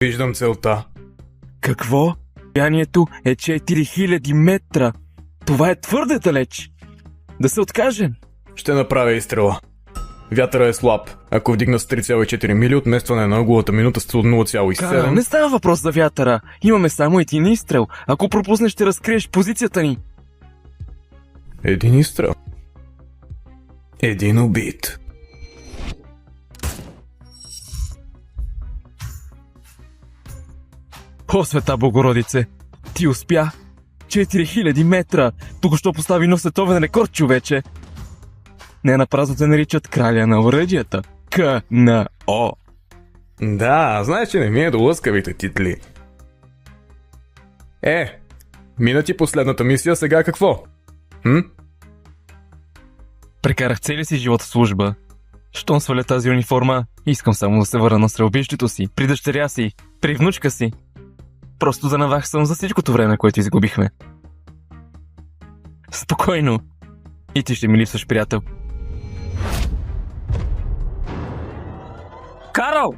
Виждам целта. Какво? Разстоянието е 4000 метра. Това е твърде далеч. Да се откажем. Ще направя изстрела. Вятъра е слаб. Ако вдигна с 3,4 мили, отместване на ъгловата минута с 0,7... Не става въпрос за вятъра. Имаме само един изстрел. Ако пропуснеш, ще разкриеш позицията ни. Един изстрел. Един убит. О, света Богородице! Ти успя! 4000 метра! Току-що постави нов световен рекорд, човече! Не напразно те наричат краля на оръдията. КНО. Да, знаеш, че не ми е до лъскавите титли. Мина ти последната мисия, сега какво? Прекарах целия си живот в служба. Щом сваля тази униформа, искам само да се върна на стрелбището си, при дъщеря си, при внучка си. Просто да наваксам за всичкото време, което изгубихме. Спокойно. И ти ще ми липсваш, приятел. Карл!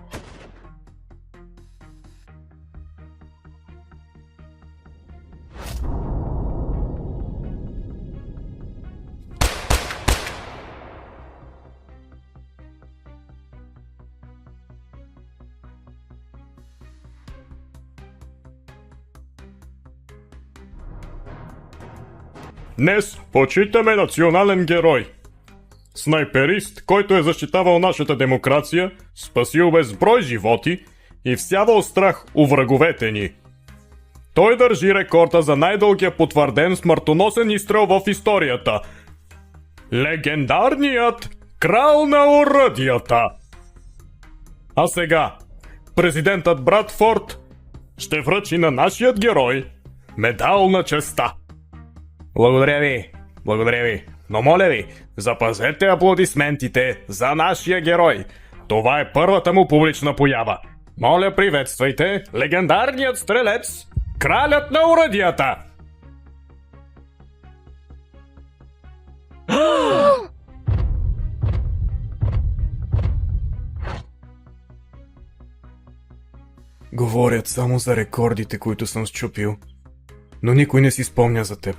Днес почитаме национален герой. Снайперист, който е защитавал нашата демокрация, спасил безброй животи и всявал страх у враговете ни. Той държи рекорда за най-дългия потвърден смъртоносен изстрел в историята. Легендарният крал на оръдията. А сега, президентът Брадфорд ще връчи на нашият герой медал на честта. Благодаря ви, но моля ви, запазете аплодисментите за нашия герой. Това е първата му публична поява. Моля, приветствайте легендарният стрелец, кралят на оръдията! Говорят само за рекордите, които съм счупил, но никой не си спомня за теб.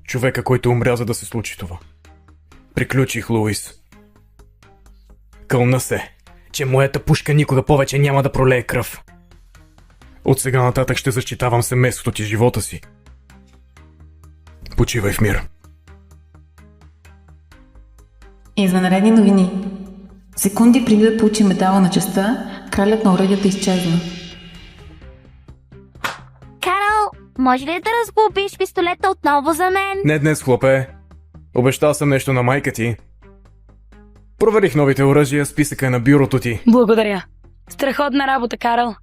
Човека, който умря, за да се случи това. Приключих, Луис. Кълна се, че моята пушка никога повече няма да пролее кръв. От сега нататък ще защитавам семейството ти, живота си. Почивай в мир. Извънредни новини. Секунди преди да получи медала на честта, кралят на оръдията изчезна. Карл, може ли да разглобиш пистолета отново за мен? Не днес, хлопе. Обещал съм нещо на майка ти. Проверих новите оръжия, списъка на бюрото ти. Благодаря. Страхотна работа, Карл.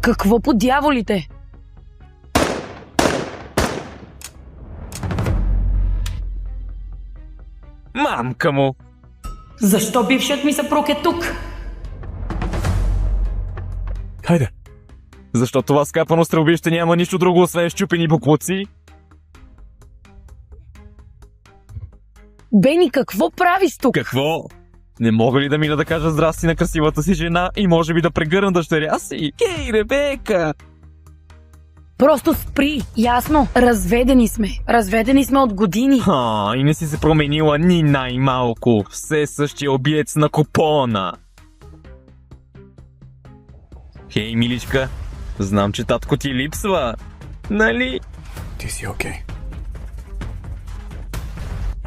Какво по дяволите? Мамка му! Защо бившият ми съпруг е тук? Хайде. Защо това скапано стрелбище няма нищо друго, освен щупени буклуци? Бени, какво правиш тук? Какво? Не мога ли да мина да кажа здрасти на красивата си жена и може би да прегърна дъщеря си? Хей, Ребека! Просто спри, ясно. Разведени сме. Разведени сме от години. И не си се променила ни най-малко. Все същия обиец на купона. Хей, миличка, знам, че татко ти липсва. Нали? Ти си окей.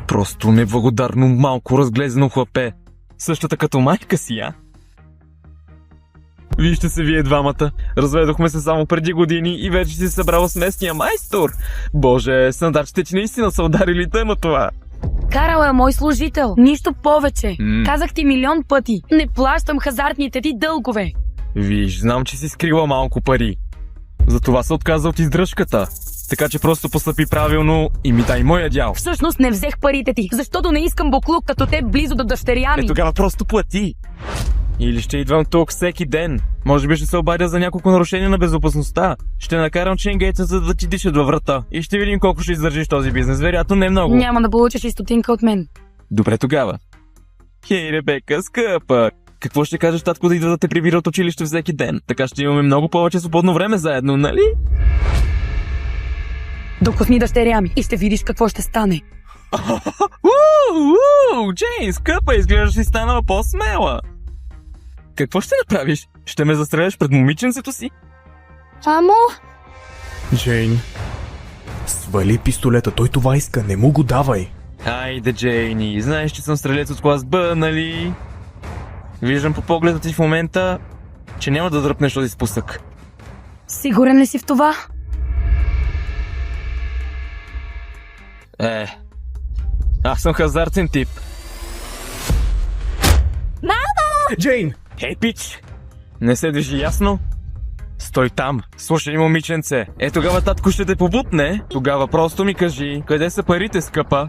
Просто неблагодарно малко разглезено хлапе. Същата като майка си, а? Вижте се вие двамата. Разведохме се само преди години и вече си събрала с местния майстор. Боже, сандачите ти наистина са ударили тема това. Карл е мой служител. Нищо повече. Казах ти милион пъти. Не плащам хазартните ти дългове. Виж, знам, че си скрила малко пари. Затова се отказа от издръжката. Така че просто постъпи правилно и ми дай моя дял. Всъщност не взех парите ти, защото не искам буклук като те близо до дъщеря ми. Тогава просто плати. Или ще идвам тук всеки ден. Може би ще се обадя за няколко нарушения на безопасността. Ще накарам ченгейца, за да ти дишат във врата. И ще видим колко ще издържиш този бизнес. Вероятно не много. Няма да получиш и стотинка от мен. Добре тогава. Хей, Ребека, скъпа. Какво ще кажеш, татко, да идва да те прибира от училище всеки ден? Така ще имаме много повече свободно време заедно, нали? Докосни дъщеря ми и ще видиш какво ще стане. Джейн, скъпа, изглеждаш си станала по-смела. Какво ще направиш? Ще ме застреляш пред момиченцето си? Мамо, Джейн, свали пистолета, той това иска, не му го давай. Айде, Джейни, знаеш, че съм стрелец от клас Б, нали? Виждам по погледа ти в момента, че няма да дръпнеш този спусък. Сигурен ли си в това? Аз съм хазартен тип. Джейн! Хей, пич! Не се движи ясно? Стой там, слушай, момиченце. Тогава татко ще те побутне. Тогава просто ми кажи, къде са парите, скъпа?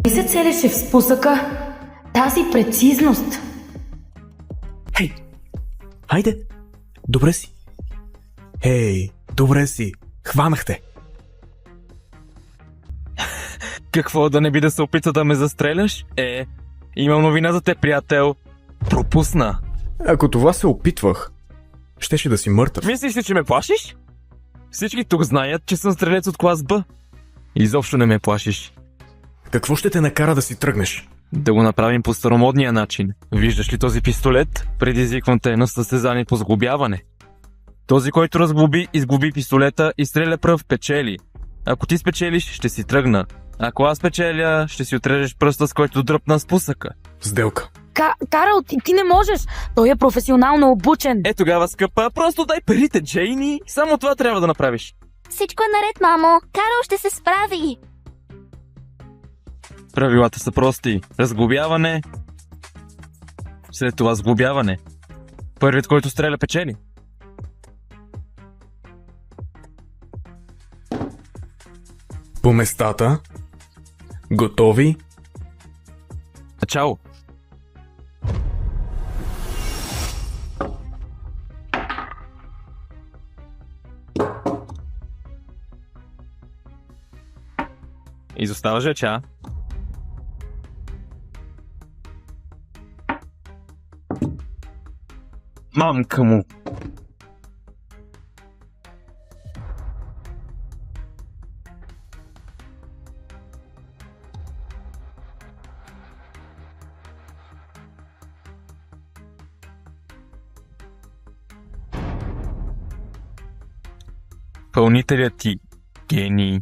И се целеше в спусъка тази прецизност. Хей! Хайде! Добре си. Хей, добре си. Хванахте. Какво, да не би да се опита да ме застреляш? Имам новина за те, приятел. Пропусна. Ако това се опитвах, щеше да си мъртъв. Мислиш ли, че ме плашиш? Всички тук знаят, че съм стрелец от клас Б. Изобщо не ме плашиш. Какво ще те накара да си тръгнеш? Да го направим по старомодния начин. Виждаш ли този пистолет? Предизвиквам те на състезание по сглобяване. Този, който разглоби, изглоби пистолета и стреля пръв, печели. Ако ти спечелиш, ще си тръгна. Ако аз печеля, ще си отрежеш пръста, с който дръпна спусъка. Сделка. Карл, ти не можеш. Той е професионално обучен. Тогава, скъпа, просто дай парите, Джейни. Само това трябва да направиш. всичко е наред, мамо. Карл ще се справи. Правилата са прости. Разглобяване. След това сглобяване. Първият, който стреля, печели. По местата. Готови? Начало. Изостава жеча. Мамка му. Пълнителят ти, гений.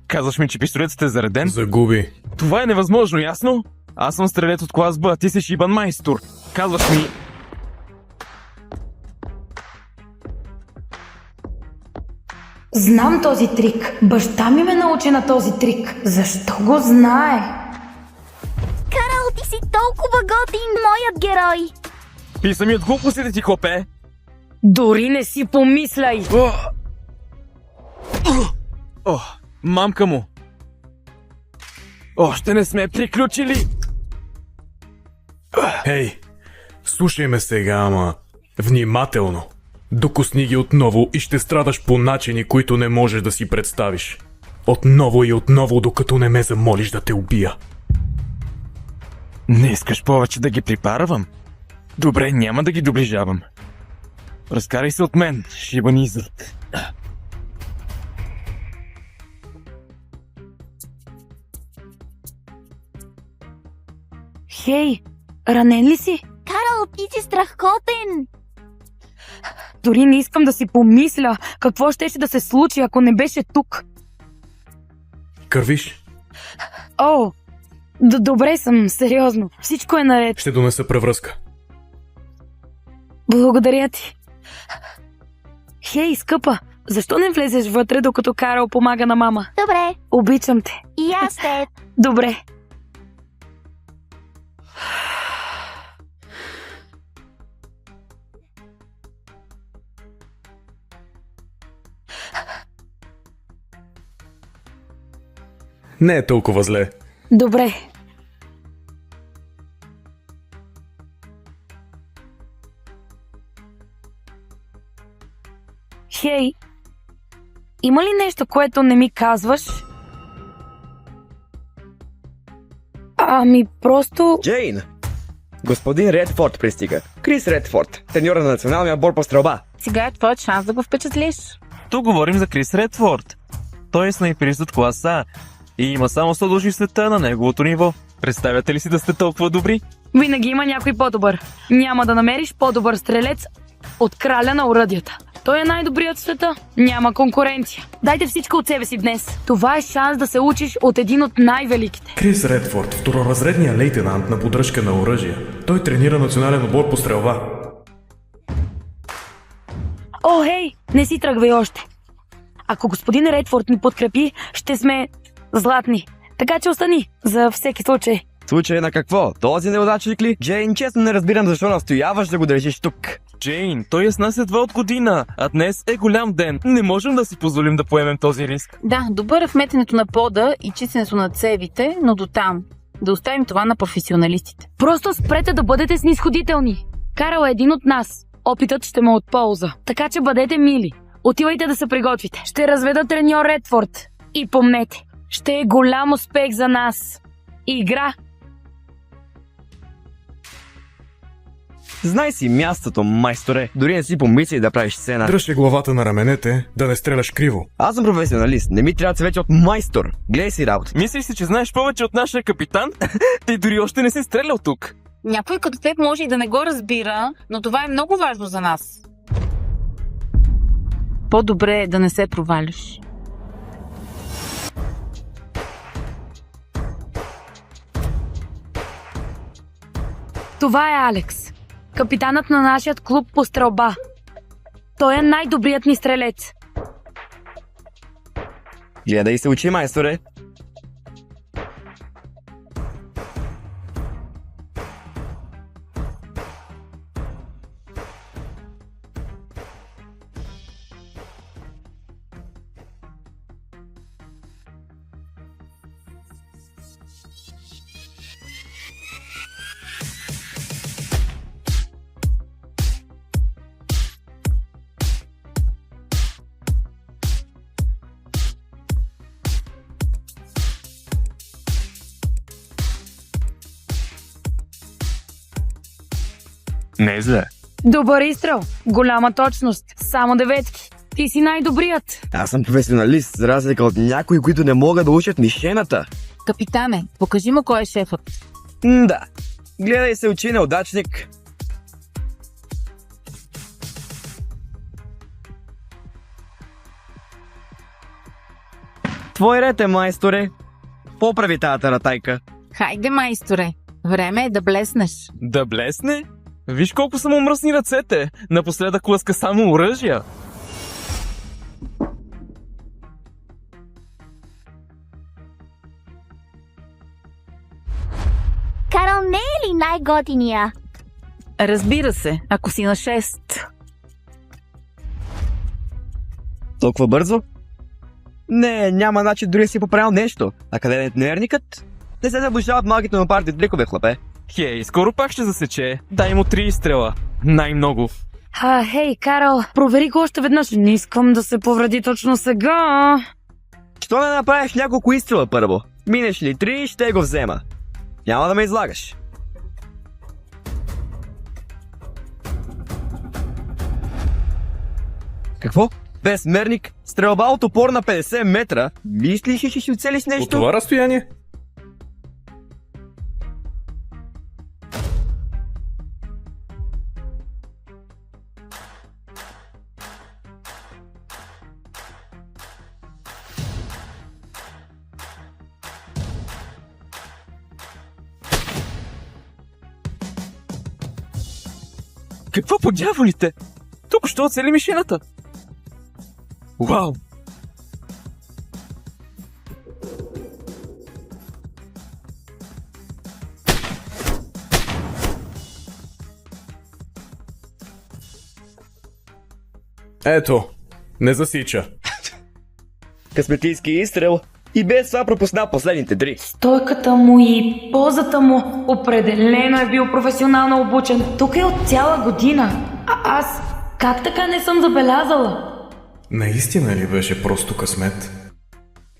Казваш ми, че пистолетът е зареден? Загуби. Това е невъзможно, ясно? Аз съм стрелец от клас Б, а ти си шибан майстор. Казваш ми... Знам този трик. Баща ми ме научи на този трик. Защо го знае? Карл, ти си толкова готин, моят герой. Писа ми от глупостите ти, хлопе! Дори не си помисляй. Мамка му! Още не сме приключили! Хей, слушай ме сега, ама внимателно. Докосни ги отново и ще страдаш по начини, които не можеш да си представиш. Отново и отново, докато не ме замолиш да те убия. Не искаш повече да ги припарвам? Добре, няма да ги доближавам. Разкарай се от мен, шибан изрод. Хей, ранен ли си? Карл, ти си страхотен. Дори не искам да си помисля какво щеше да се случи, ако не беше тук. Кървиш? О, добре съм, сериозно. Всичко е наред. Ще донеса превръзка. Благодаря ти. Хей, скъпа, защо не влезеш вътре, докато Карл помага на мама? Добре, Обичам те. и аз теб. Добре. Не е толкова зле. Добре. Хей, Има ли нещо, което не ми казваш? Ами просто... Джейн! Господин Редфорд пристига. Крис Редфорд, треньора на националния отбор по стрелба. Сега е твоят шанс да го впечатлиш. Тук говорим за Крис Редфорд. Той е снайперист от клас А и има само 100 души в света на неговото ниво. Представяте ли си да сте толкова добри? Винаги има някой по-добър. Няма да намериш по-добър стрелец от краля на оръдията. Той е най-добрият в света. Няма конкуренция. Дайте всичко от себе си днес. Това е шанс да се учиш от един от най-великите. Крис Редфорд, второразредният лейтенант на поддръжка на оръжия. Той тренира национален отбор по стрелба. О, хей, не си тръгвай още. Ако господин Редфорд ни подкрепи, ще сме златни. Така че остани, за всеки случай. Случай на какво? Този неудачник ли? Джейн, честно не разбирам защо настояваш да го държиш тук. Джейн, той е с нас едва от година, а днес е голям ден. Не можем да си позволим да поемем този риск. Да, добър е в метенето на пода и чистенето на цевите, но до там. Да оставим това на професионалистите. Просто спрете да бъдете снисходителни. Карал е един от нас. Опитът ще му е от полза. Така че бъдете мили. Отивайте да се приготвите. Ще разведа треньор Редфорд. И помнете, ще е голям успех за нас. Игра. Знай си мястото, майсторе. Дори не си помисли да правиш сцена. Дръжте главата на раменете, да не стреляш криво. Аз съм професионалист, не ми трябва цвече от майстор. Гледай си работа. Мислиш си, че знаеш повече от нашия капитан? Ти дори още не си стрелял тук. Някой като теб може и да не го разбира, но това е много важно за нас. По-добре е да не се проваляш. Това е Алекс. Капитанът на нашият клуб по стрелба. Той е най-добрият ни стрелец. Гледай се учи, майсторе. Не е зле. Добър изстрел. Голяма точност. Само деветки. Ти си най-добрият. Аз съм професионалист, за разлика от някои, които не могат да учат мишената. Капитане, покажи му кой е шефът. Да. Гледай се учи, неудачник. Твой ред е, майсторе. Поправи тази таратайка. Хайде, майсторе. Време е да блеснеш. Да блесне? Виж колко са му мръсни ръцете. Напоследък лъска само оръжия. Карл не е ли най-готиния? Разбира се, ако си на 6. Толкова бързо? Не, няма начин дори да си поправил нещо. А къде е нервникът? Не се заближават малките на парти трикове, хлапе. Хей, скоро пак ще засече. Дай му 3 изстрела. Най-много. Хей, Карл, провери го още веднъж. Не искам да се повреди точно сега. Що не направиш няколко изстрела първо? Минеш ли 3, ще го взема. Няма да ме излагаш. Какво? Безмерник? Стрелба от опор на 50 метра? Мислиш ли, че ще оцелиш От нещо? това разстояние? Какво по дяволите? Тук що оцели мишената? Вау! Ето, не засича. Късметлийски изстрел. И без това пропусна последните 3. Стойката му и позата му определено е бил професионално обучен. Тук е от цяла година. А аз как така не съм забелязала? Наистина ли беше просто късмет?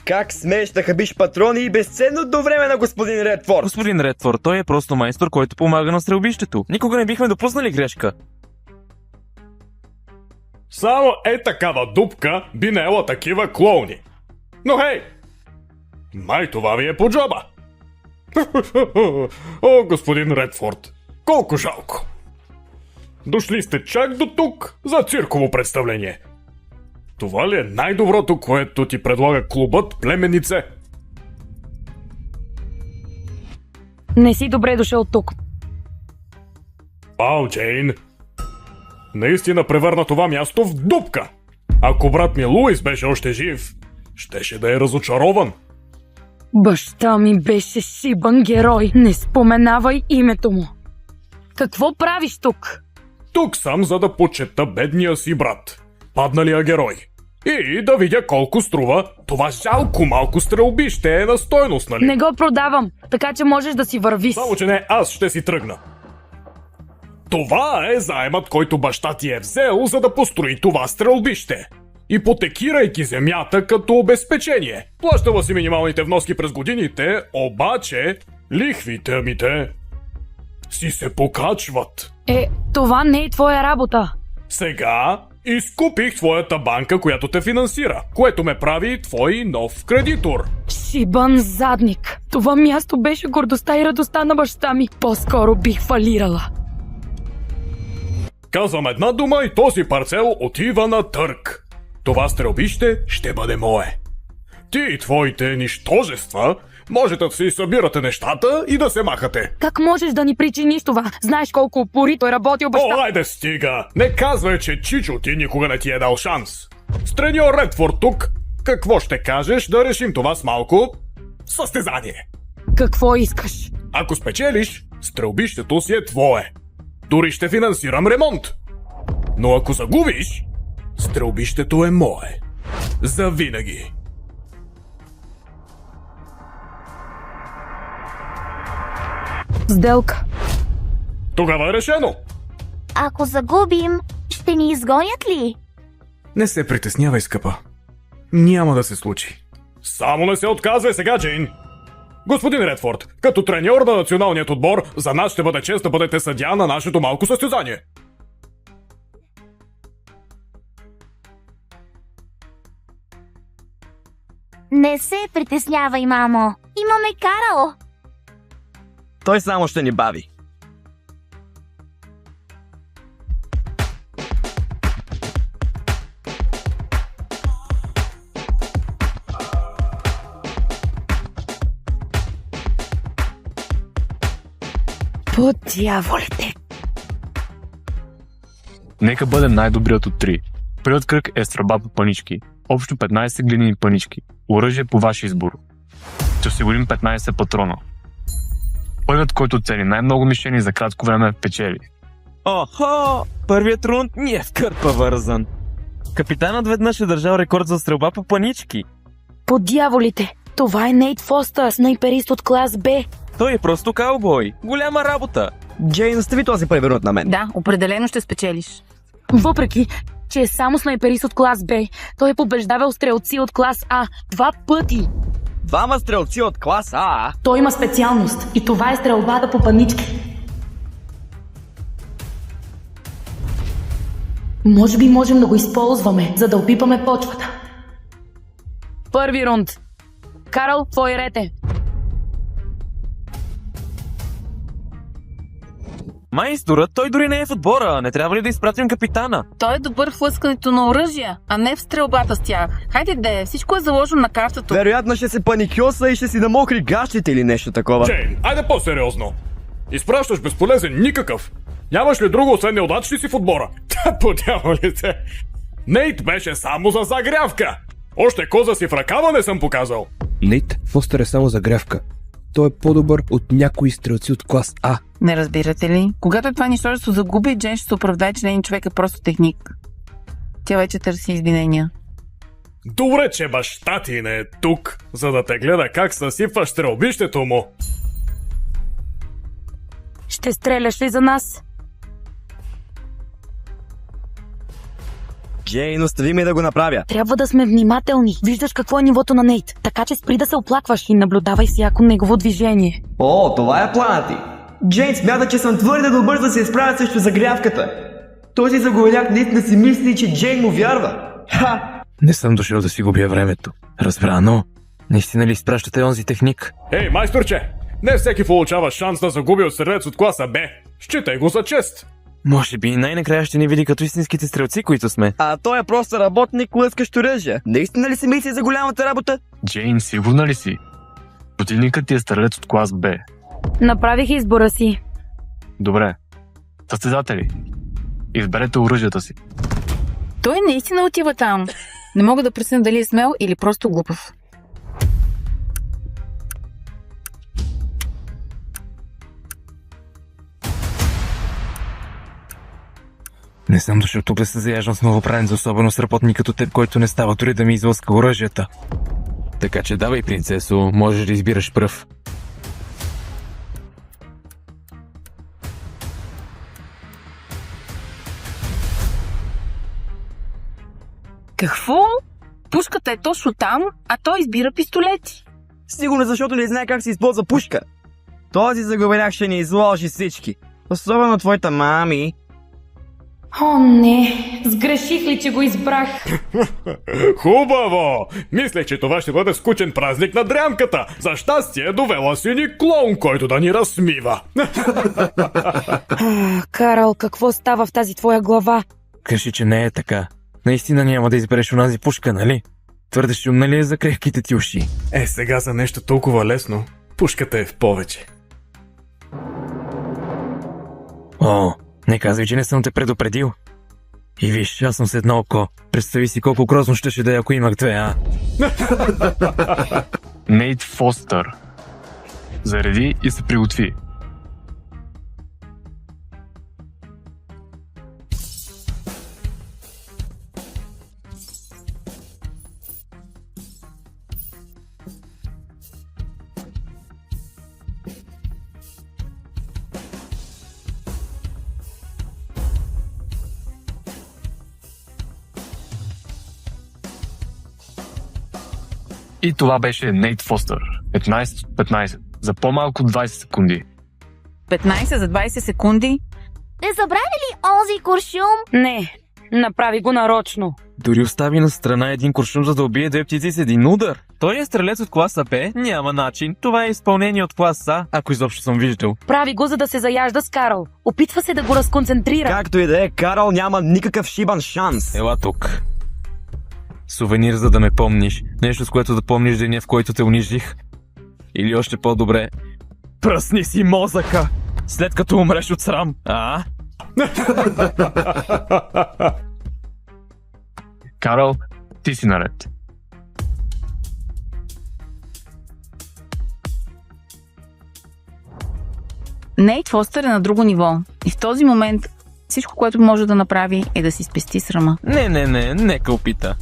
Как смееш да хабиш патрони и безценното време на господин Редфорд? Господин Редфорд, той е просто майстор, който помага на стрелбището. Никога не бихме допуснали грешка. Само е такава дупка би наела такива клоуни. Но хей! Май това ви е по джоба. О, господин Редфорд, колко жалко. Дошли сте чак до тук за цирково представление. Това ли е най-доброто, което ти предлага клубът Племенице? Не си добре дошъл тук. Ау, Джейн. Наистина превърна това място в дупка. Ако брат ми Луис беше още жив, щеше да е разочарован. Баща ми беше шибан герой. Не споменавай името му. Какво правиш тук? Тук съм, за да почета бедния си брат, падналия герой. И да видя колко струва това жалко малко стрелбище е на стойност, нали? Не го продавам, така че можеш да си вървиш. Само, че не, аз ще си тръгна. Това е заемът, който баща ти е взел, за да построи това стрелбище. Ипотекирайки земята като обезпечение. Плащала си минималните вноски през годините, обаче лихвите си се покачват. Това не е твоя работа. Сега изкупих твоята банка, която те финансира, което ме прави твой нов кредитор. Шибан задник. Това място беше гордостта и радостта на баща ми. По-скоро бих фалирала. Казвам една дума и този парцел отива на търг. Това стрелбище ще бъде мое. Ти и твоите нищожества можете да си събирате нещата и да се махате. Как можеш да ни причиниш това? Знаеш колко упорито е работил баща. О, айде стига! Не казвай, че Чичо ти никога не ти е дал шанс. С треньор Редфорд тук, какво ще кажеш да решим това с малко състезание? Какво искаш? Ако спечелиш, стрелбището си е твое. Дори ще финансирам ремонт. Но ако загубиш, стрелбището е мое. Завинаги. Сделка. Тогава е решено. Ако загубим, ще ни изгонят ли? Не се притеснявай, скъпа. Няма да се случи. Само не се отказвай сега, Джейн. Господин Редфорд, като треньор на националният отбор, за нас ще бъде чест да бъдете съдия на нашето малко състезание. Не се притеснявай, мамо. Имаме Карл. Той само ще ни бави. По дяволите. Нека бъде най-добрият от 3. Първият кръг е стрелба по панички. Общо 15 глинени панички. Оръжие по ваш избор. Ще осигурим 15 патрона. Първият, който цели най-много мишени за кратко време, печели. Охо! Първият рунд ни е в кърпа вързан. Капитанът веднъж е държал рекорд за стрелба по панички. По дяволите. Това е Нейт Фостър, снайперист от клас Б. Той е просто каубой. Голяма работа. Джейн, остави този първи рунд на мен. Да, определено ще спечелиш. Въпреки, че е само снайперист от клас Б, той е побеждавал стрелци от клас А 2 пъти. Двама стрелци от клас А. Той има специалност и това е стрелбата по панички. Може би можем да го използваме, за да опипаме почвата. Първи рунд. Карл, твой ред е. Майсторът, той дори не е в отбора. Не трябва ли да изпратим капитана? Той е добър в лъскането на оръжия, а не в стрелбата с тях. Хайде де, всичко е заложено на картата. Вероятно ще се паникьоса и ще си намокри гащите или нещо такова. Джейн, айде по-сериозно. Изпращаш безполезен никакъв. Нямаш ли друго, освен неудачи си в отбора? По дяволите. Нейт беше само за загрявка. Още коза си в ръкава не съм показал. Нейт Фостър е само загрявка. Той е по-добър от някои стрелци от клас А. Не разбирате ли? Когато това нищожество загуби, Джен ще се оправдае, че нейният човек е просто техник. Тя вече търси извинения. Добре, че баща ти не е тук, за да те гледа как съсипваш стрелбището му. Ще стреляш ли за нас? Джейн, остави ме да го направя. Трябва да сме внимателни. Виждаш какво е нивото на Нейт. Така че спри да се оплакваш и наблюдавай всяко негово движение. О, това е планът ти. Джейн смята, че съм твърде добър да се изправя срещу загрявката. Този заговеляк наистина си мисли, че Джейн му вярва. Ха! Не съм дошъл да си губя времето. Разбрано. Наистина ли изпращате онзи техник? Ей, майсторче! Не всеки получава шанс да загуби от стрелец от класа Б. Считай го за чест. Може би най-накрая ще ни види като истинските стрелци, които сме. А той е просто работник, лъскащ оръжие. Наистина ли си мисли за голямата работа? Джейн, сигурна ли си? Противникът ти е стрелец от клас Б. Направих избора си. Добре. Състезатели, изберете оръжията си. Той наистина отива там. Не мога да преценя дали е смел или просто глупав. Не съм дошъл тук да се заяждам с новопранец, особено с работник като теб, който не става дори да ми излъска оръжията. Така че давай, принцесо, можеш да избираш пръв. Какво? Пушката е точно там, а той избира пистолети. Сигурно защото не знае как се използва пушка. Този заговеляк ще ни изложи всички. Особено твоята мами. О, не. Сгреших ли, че го избрах? Хубаво! Мислех, че това ще бъде скучен празник на дрямката. За щастие довела си ни клоун, който да ни разсмива. Карал, какво става в тази твоя глава? Кажи, че не е така. Наистина няма да избереш онази пушка, нали? Твърде шумна ли е за крехките ти уши? Сега за нещо толкова лесно. Пушката е в повече. О, не казвай, че не съм те предупредил. И виж, аз съм с едно око. Представи си колко грозно щеше да е, ако имах две, а? Нейт Фостър. Зареди и се приготви. И това беше Нейт Фостър. 15 от 15. За по-малко от 20 секунди. 15 за 20 секунди? Не забрави ли онзи куршум? Не, направи го нарочно. Дори остави на страна един куршум, за да убие две птици с един удар. Той е стрелец от класа Б? Няма начин. Това е изпълнение от клас А, ако изобщо съм виждал. Прави го, за да се заяжда с Карл. Опитва се да го разконцентрира. Както и да е, Карл няма никакъв шибан шанс. Ела тук. Сувенир, за да ме помниш. Нещо, с което да помниш деня, в който те унижих. Или още по-добре, пръсни си мозъка, след като умреш от срам, а? Карл, ти си наред. Нейт Фостър е на друго ниво. И в този момент всичко, което може да направи, е да си спести срама. Не, нека опита.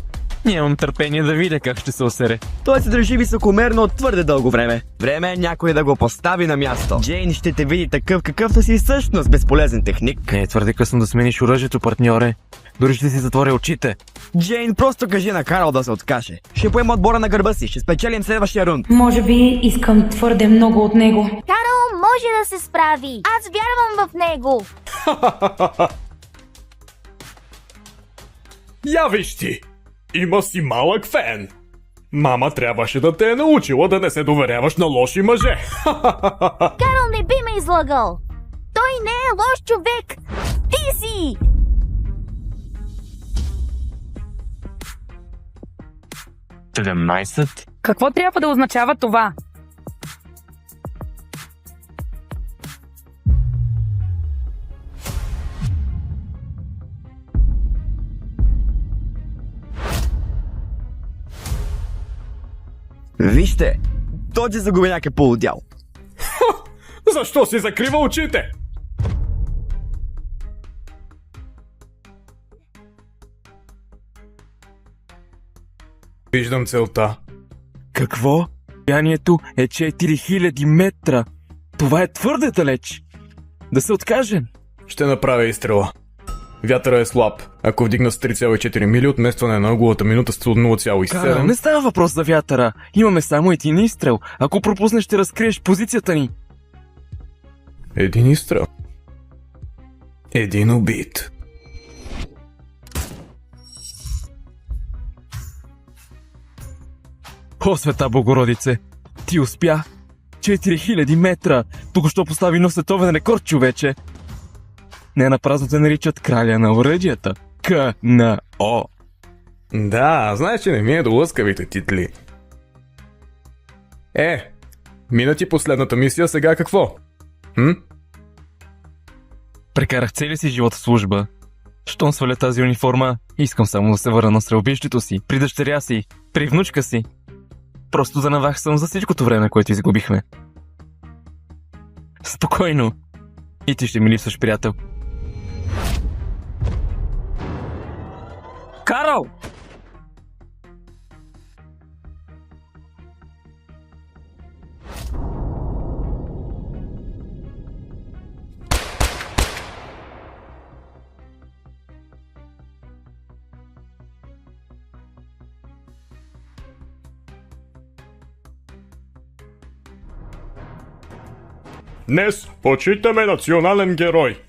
Нямам търпение да видя как ще се осере. Той се държи високомерно от твърде дълго време. Време е някой да го постави на място. Джейн ще те види такъв, какъвто си всъщност, безполезен техник. Не е твърде късно да смениш оръжието, партньоре. Дори ще си затворя очите. Джейн, просто кажи на Карл да се откаже. Ще поема отбора на гърба си, ще спечелим следващия рунд. Може би искам твърде много от него. Карл може да се справи. Аз вярвам в него. Я виж ти! Има си малък фен. Мама трябваше да те е научила да не се доверяваш на лоши мъже. Карл не би ме излагал. Той не е лош човек. Ти си! Седемнайсет. Какво трябва да означава това? Вижте, този заговеняк е полудял. Защо си закрива очите? Виждам целта. Какво? Сиянието е 4000 метра. Това е твърде далеч. Да се откажем. Ще направя изстрела. Вятъра е слаб. Ако вдигна с 3,4 мили, отместване на ъгловата минута с Карл, 0,7... не става въпрос за вятъра. Имаме само един изстрел. Ако пропуснеш, ще разкриеш позицията ни. Един изстрел. Един убит. О, света Богородице! Ти успя! 4000 метра! Току-що постави нов световен рекорд, човече! Не напразно те наричат краля на оръдията. КНО. Да, знаеш, че не ми е до лъскавите титли. Мина ти последната мисия, сега какво? Прекарах целия си живот в служба. Щом сваля тази униформа, искам само да се върна на стрелбището си, при дъщеря си, при внучка си. Просто да навах съм за всичкото време, което изгубихме. Спокойно. И ти ще ми липсваш, приятел. Карл! Днес почитаме национален герой.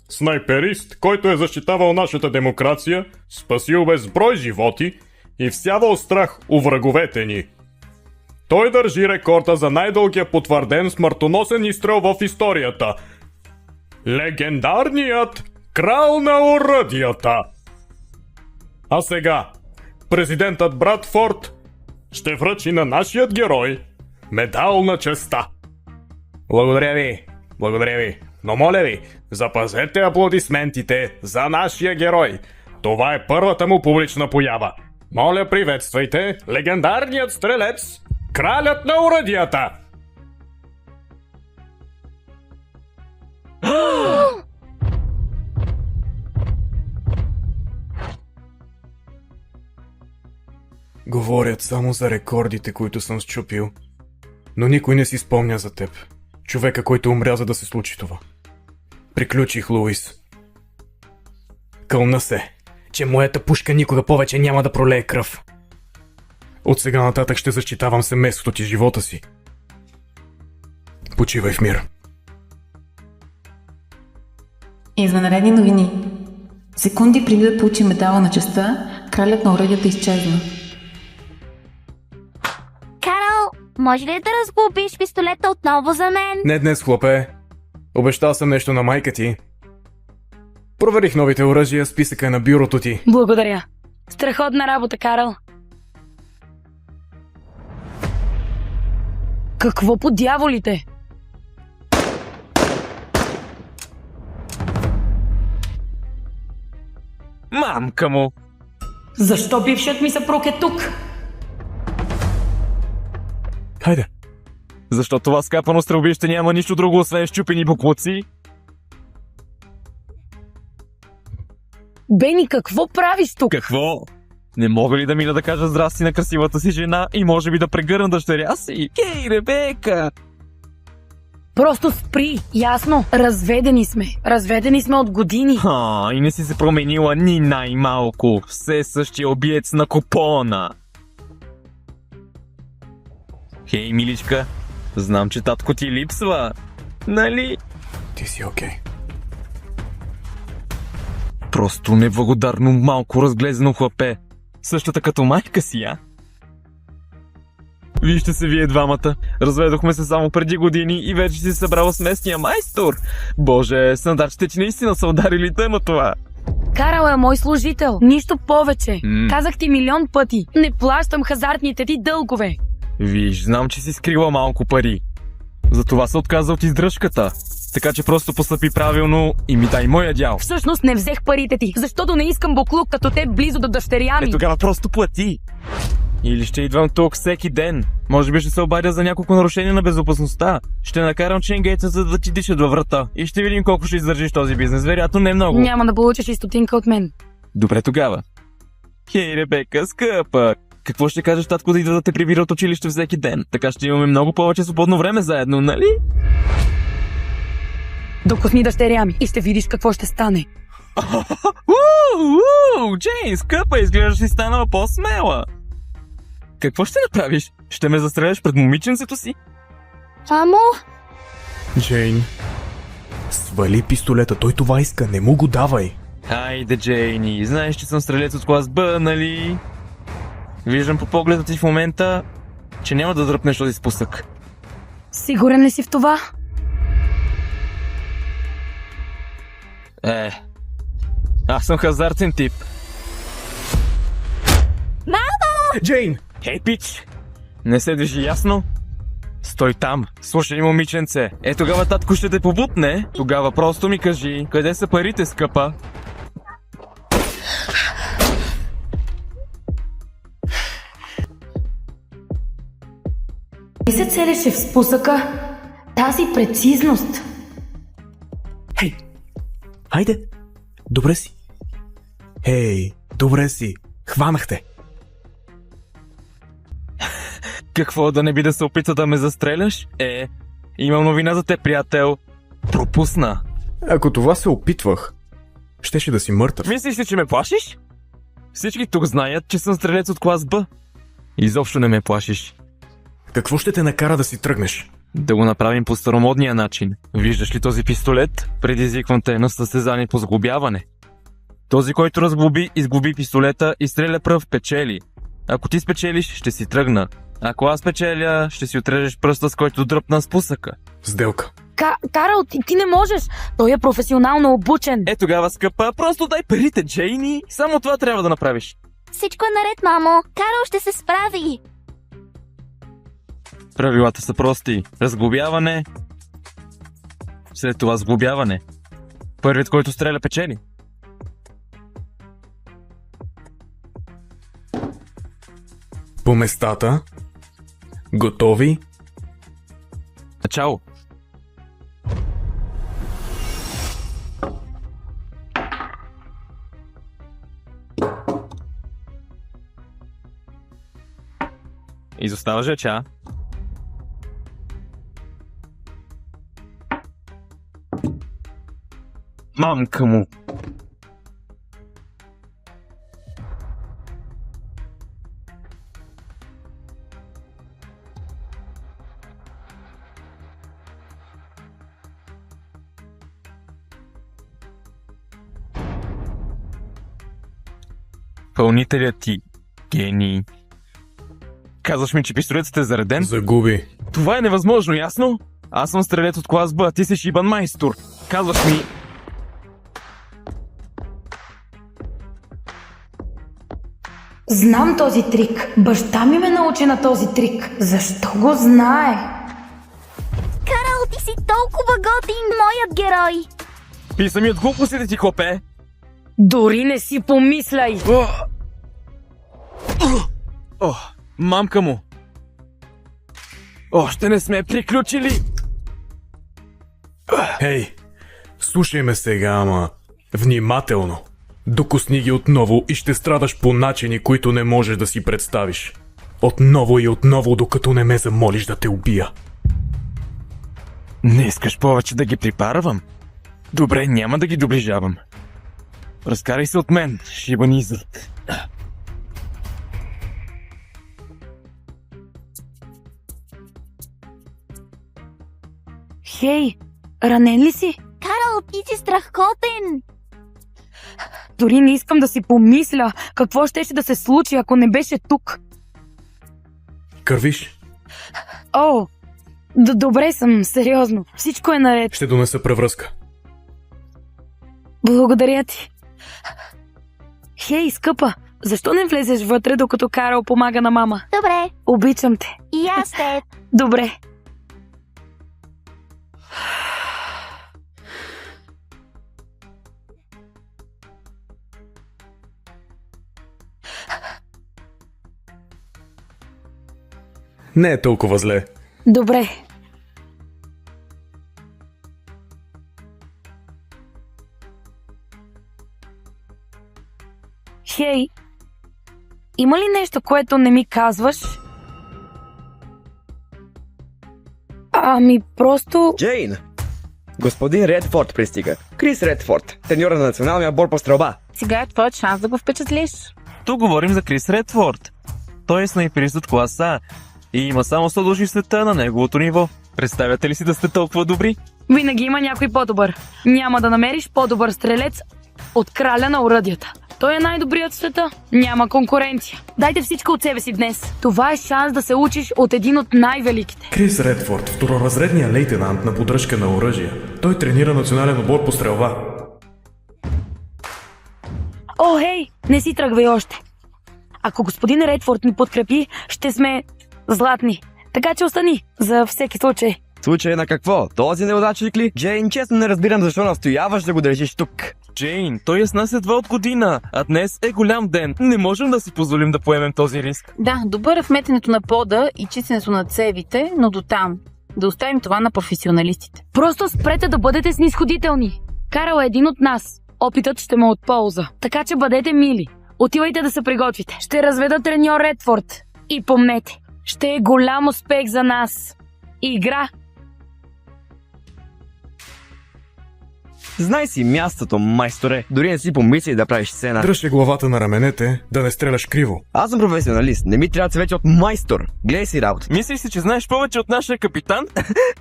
Снайперист, който е защитавал нашата демокрация, спасил безброй животи и всявал страх у враговете ни. Той държи рекорда за най-дългия потвърден смъртоносен изстрел в историята. Легендарният крал на оръдията. А сега, президентът Брадфорд ще връчи на нашият герой медал на честа. Благодаря ви, но моля ви, запазете аплодисментите за нашия герой. Това е първата му публична поява. Моля, приветствайте легендарният стрелец, кралят на оръдията! Говорят само за рекордите, които съм счупил. Но никой не си спомня за теб. Човека, който умря, за да се случи това. Приключих, Луис. Кълна се, че моята пушка никога повече няма да пролее кръв. От сега нататък ще защитавам семейството ти, живота си. Почивай в мир. Извънредни новини. Секунди преди да получи медала на честа, кралят на оръдията изчезна. Карл, може ли да разглобиш пистолета отново за мен? Не днес, хлопе. Обещал съм нещо на майка ти. Проверих новите оръжия, списъка е на бюрото ти. Благодаря. Страхотна работа, Карл. Какво по дяволите? Мамка му! Защо бившият ми съпруг е тук? Хайде. Защо това скапано стрелбище няма нищо друго, освен щупени буклуци? Бени, какво правиш тук? Какво? Не мога ли да мина да кажа здрасти на красивата си жена и може би да прегърна дъщеря си? Хей, Ребека! Просто спри, ясно. Разведени сме. Разведени сме от години. И не си се променила ни най-малко. Все същия обиец на купона. Хей, миличка, знам, че татко ти липсва. Нали? Ти си окей. Просто неблагодарно малко разглезено хлапе. Същата като майка си, а? Вижте се вие двамата. Разведохме се само преди години и вече си се събрала с местния майстор. Боже, сандачите ти наистина са ударили тема това. Карал е мой служител. Нищо повече. Казах ти милион пъти. Не плащам хазартните ти дългове. Виж, знам, че си скрила малко пари. Затова се отказа от издръжката. Така че просто постъпи правилно и ми дай моя дял. Всъщност не взех парите ти, защото не искам буклук като те близо до дъщеря ми. Тогава просто плати. Или ще идвам тук всеки ден. Може би ще се обадя за няколко нарушения на безопасността. Ще накарам Ченгейтса, за да ти дишат във врата. И ще видим колко ще издържиш този бизнес. Вероятно не много. Няма да получиш и стотинка от мен. Добре тогава. Хей, Ребека, скъпа. Какво ще кажеш татко да идва да те прибира от училище всеки ден? Така ще имаме много повече свободно време заедно, нали? Докосни дъщеря ми и ще видиш какво ще стане. Джейн, скъпа, изглеждаш си станала по-смела. Какво ще направиш? Ще ме застреляш пред момиченцето си? Мамо? Джейн, свали пистолета, той това иска, не му го давай. Хайде, Джейни, знаеш, че съм стрелец от клас Б, нали? Виждам по погледа ти в момента, че няма да дръпнеш този спусък. Сигурен ли си в това? Аз съм хазартен тип. Джейн! Хей, пич! Не се движи ясно? Стой там, слушай, момиченце. Тогава татко ще те побутне. Тогава просто ми кажи, къде са парите, скъпа? И се целеше в спусъка тази прецизност. Хей! Хайде! Добре си! Хей! Добре си! Хванахте! Какво, да не би да се опита да ме застреляш? Имам новина за те, приятел. Пропусна. Ако това се опитвах, щеше да си мъртъв. Мислиш ли, че ме плашиш? Всички тук знаят, че съм стрелец от клас Б. Изобщо не ме плашиш. Какво ще те накара да си тръгнеш? Да го направим по старомодния начин. Виждаш ли този пистолет? Предизвиквам те на състезание по сглобяване. Този, който разглоби, изглоби пистолета и стреля пръв, печели. Ако ти спечелиш, ще си тръгна. Ако аз печеля, ще си отрежеш пръста, с който дръпна спусъка. Сделка. Карл, ти не можеш. Той е професионално обучен. Тогава, скъпа, просто дай парите, Джейни. Само това трябва да направиш. Всичко е наред, мамо. Карл ще се справи. Правилата са прости. Разглобяване. След това сглобяване. Първият, който стреля, печели. По местата. Готови? Начало. Изостава жеча. Мамка му. Пълнителят ти, гений. Казваш ми, че пистолетът е зареден? Загуби. Това е невъзможно, ясно? Аз съм стрелец от клас Б, а ти си шибан майстор. Казваш ми... Знам този трик. Баща ми ме научи на този трик. Защо го знае? Карл, ти си толкова готин, моят герой. Писа ми от глупостите ти, хлопе! Дори не си помисляй. Мамка му! Още не сме приключили! Хей! Слушай ме сега, ама... Внимателно! Докосни ги отново и ще страдаш по начини, които не можеш да си представиш. Отново и отново, докато не ме замолиш да те убия. Не искаш повече да ги припарвам? Добре, няма да ги доближавам. Разкарай се от мен, шибан изрод. Хей, ранен ли си? Карл, ти си страхотен. Дори не искам да си помисля какво щеше да се случи, ако не беше тук. Кървиш? О, добре съм, сериозно. Всичко е наред. Ще донеса превръзка. Благодаря ти. Хей, скъпа, защо не влезеш вътре, докато Карл помага на мама? Добре. Обичам те. И аз теб. Добре. Не е толкова зле. Добре. Хей, има ли нещо, което не ми казваш? Просто... Джейн! Господин Редфорд пристига. Крис Редфорд, треньора на националния отбор по стрелба. Сега е твой шанс да го впечатлиш. Тук говорим за Крис Редфорд. Той е снайперист от клас А и има само 100 души в света на неговото ниво. Представяте ли си да сте толкова добри? Винаги има някой по-добър. Няма да намериш по-добър стрелец от краля на оръдията. Той е най-добрият в света. Няма конкуренция. Дайте всичко от себе си днес. Това е шанс да се учиш от един от най-великите. Крис Редфорд, второразредният лейтенант на поддръжка на оръжия. Той тренира национален отбор по стрелба. О, хей, не си тръгвай още. Ако господин Редфорд ни подкрепи, ще сме златни. Така че остани, за всеки случай. Случай на какво? Този неудачник ли? Джейн, честно не разбирам защо настояваш да го държиш тук. Джейн, той е с нас едва от година, а днес е голям ден. Не можем да си позволим да поемем този риск. Да, добър е в метенето на пода и чистенето на цевите, но до там. Да оставим това на професионалистите. Просто спрете да бъдете снисходителни. Карал е един от нас. Опитът ще ме от полза. Така че бъдете мили. Отивайте да се приготвите. Ще разведа треньор Редфорд. И помнете, ще е голям успех за нас. Игра. Знай си мястото, майсторе. Дори не си помисли да правиш сцена. Дръж главата на раменете, да не стреляш криво. Аз съм професионалист. Не ми трябва цвече от майстор. Гледай си работа. Мислиш си, че знаеш повече от нашия капитан?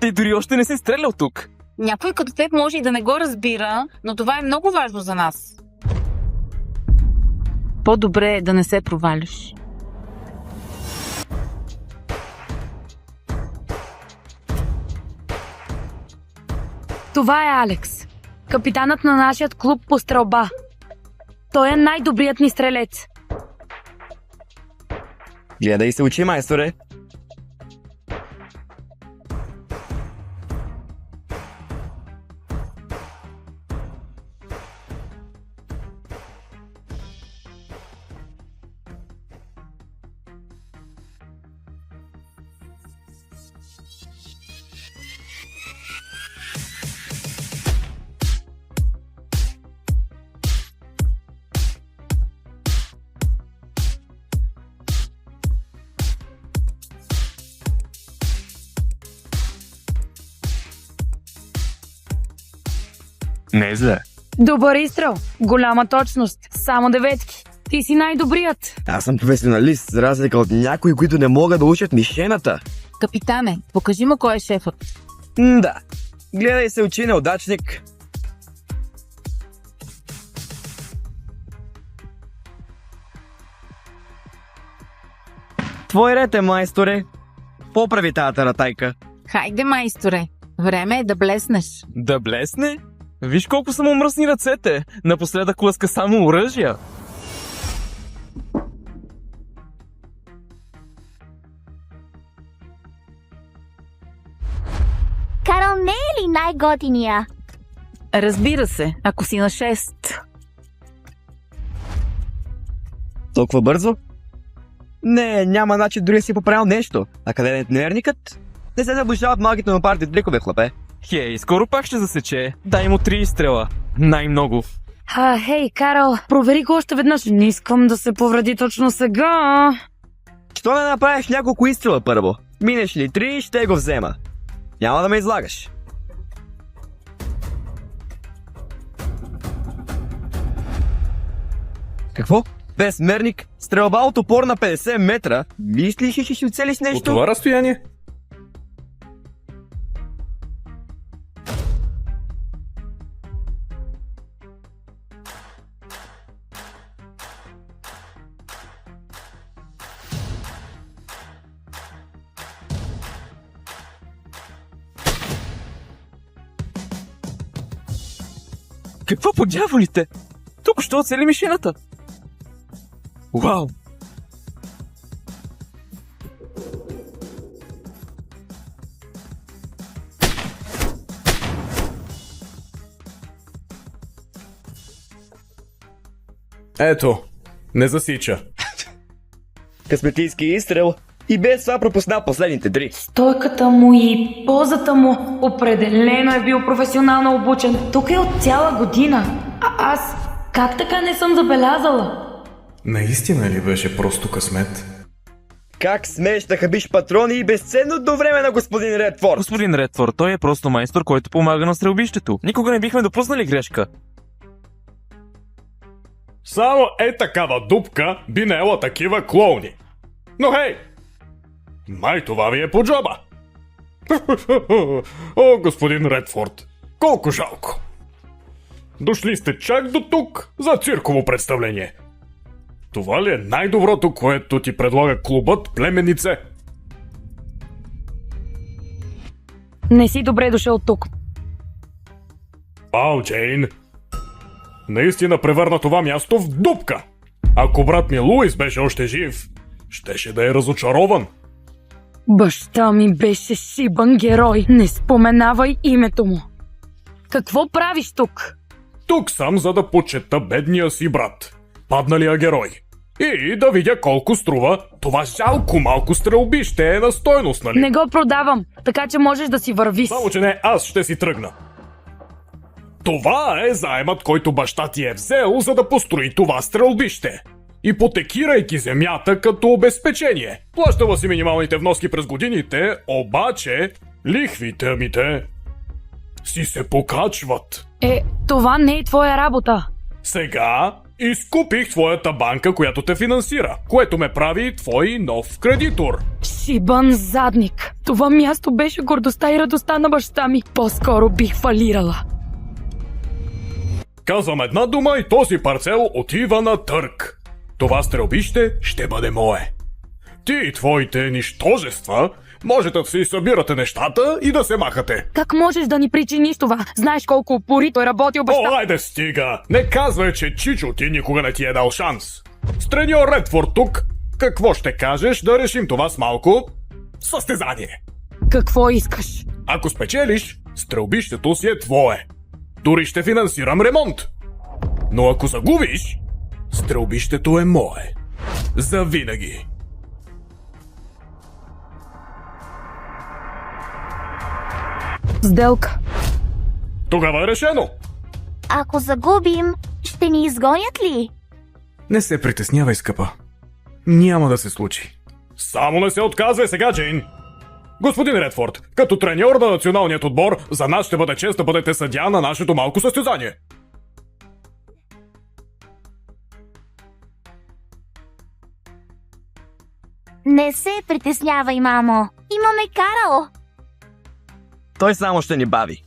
Ти дори още не си стрелял тук. Някой като теб може и да не го разбира, но това е много важно за нас. По-добре е да не се проваляш. Това е Алекс. Капитанът на нашия клуб по стрелба. Той е най-добрият ни стрелец. Гледай и се учи, майсторе. Не е зле. Добър изстрел. Голяма точност. Само деветки. Ти си най-добрият. Аз съм професионалист, за разлика от някои, които не могат да учат мишената. Капитане, покажи му кой е шефът. Да. Гледай се учи, неудачник. Твой ред е, майсторе. Поправи тази таратайка. Хайде, майсторе. Време е да блеснеш. Да блесне? Виж колко са му мръсни ръцете. Напоследък лъска само оръжия. Карл не е ли най-готиния? Разбира се, ако си на 6. Толкова бързо? Не, няма начин дори да си поправил нещо. А къде е тренерникът? Не се заближават малките му парти трикове, хлапе. Хей, скоро пак ще засече. Дай му 3 изстрела. Най-много. Хей, Карл, провери го още веднъж. Не искам да се повреди точно сега. Що не направиш няколко изстрела първо? Минеш ли 3, ще го взема. Няма да ме излагаш. Какво? Безмерник? Стрелба от опор на 50 метра? Мислиш ли, че ще оцелиш нещо? От това разстояние? Какво по дяволите? Тук що оцели мишената? Вау! Ето, не засича. Късметлийски изстрел. И без това пропусна последните 3. Стойката му и позата му определено е бил професионално обучен. Тук е от цяла година. А аз как така не съм забелязала? Наистина ли беше просто късмет? Как смееш да хабиш патрони и безценното време на господин Редфорд? Господин Редфорд, той е просто майстор, който помага на стрелбището. Никога не бихме допуснали грешка. Само е такава дупка би наела такива клоуни. Но хей! Май това ви е по джоба. О, господин Редфорд, колко жалко. Дошли сте чак до тук за цирково представление. Това ли е най-доброто, което ти предлага клубът Племенице? Не си добре дошъл тук. Ау, Джейн. Наистина превърна това място в дупка. Ако брат ми Луис беше още жив, щеше да е разочарован. Баща ми беше шибан герой. Не споменавай името му. Какво правиш тук? Тук съм, за да почета бедния си брат, падналия герой. И да видя колко струва това жалко малко стрелбище е на стойност, нали? Не го продавам, така че можеш да си вървиш. Само, че не, аз ще си тръгна. Това е заемът, който баща ти е взел, за да построи това стрелбище. Ипотекирайки земята като обезпечение. Плащала си минималните вноски през годините, обаче лихвите си се покачват. Това не е твоя работа. Сега изкупих твоята банка, която те финансира, което ме прави твой нов кредитор. Шибан задник. Това място беше гордостта и радостта на баща ми. По-скоро бих фалирала. Казвам една дума и този парцел отива на търг. Това стрелбище ще бъде мое. Ти и твоите нищожества можете да си събирате нещата и да се махате. Как можеш да ни причиниш това? Знаеш колко упорито е работил баща. О, айде стига! Не казвай, че Чичо ти никога не ти е дал шанс. С треньор Редфорд тук, какво ще кажеш да решим това с малко състезание? Какво искаш? Ако спечелиш, стрелбището си е твое. Дори ще финансирам ремонт. Но ако загубиш, стрелбището е мое. Завинаги. Сделка. Тогава е решено. Ако загубим, ще ни изгонят ли? Не се притеснявай, скъпа. Няма да се случи. Само не се отказвай сега, Джейн. Господин Редфорд, като треньор на националният отбор, за нас ще бъде чест да бъдете съдия на нашето малко състезание. Не се притеснявай, мамо. Имаме Карл. Той само ще ни бави.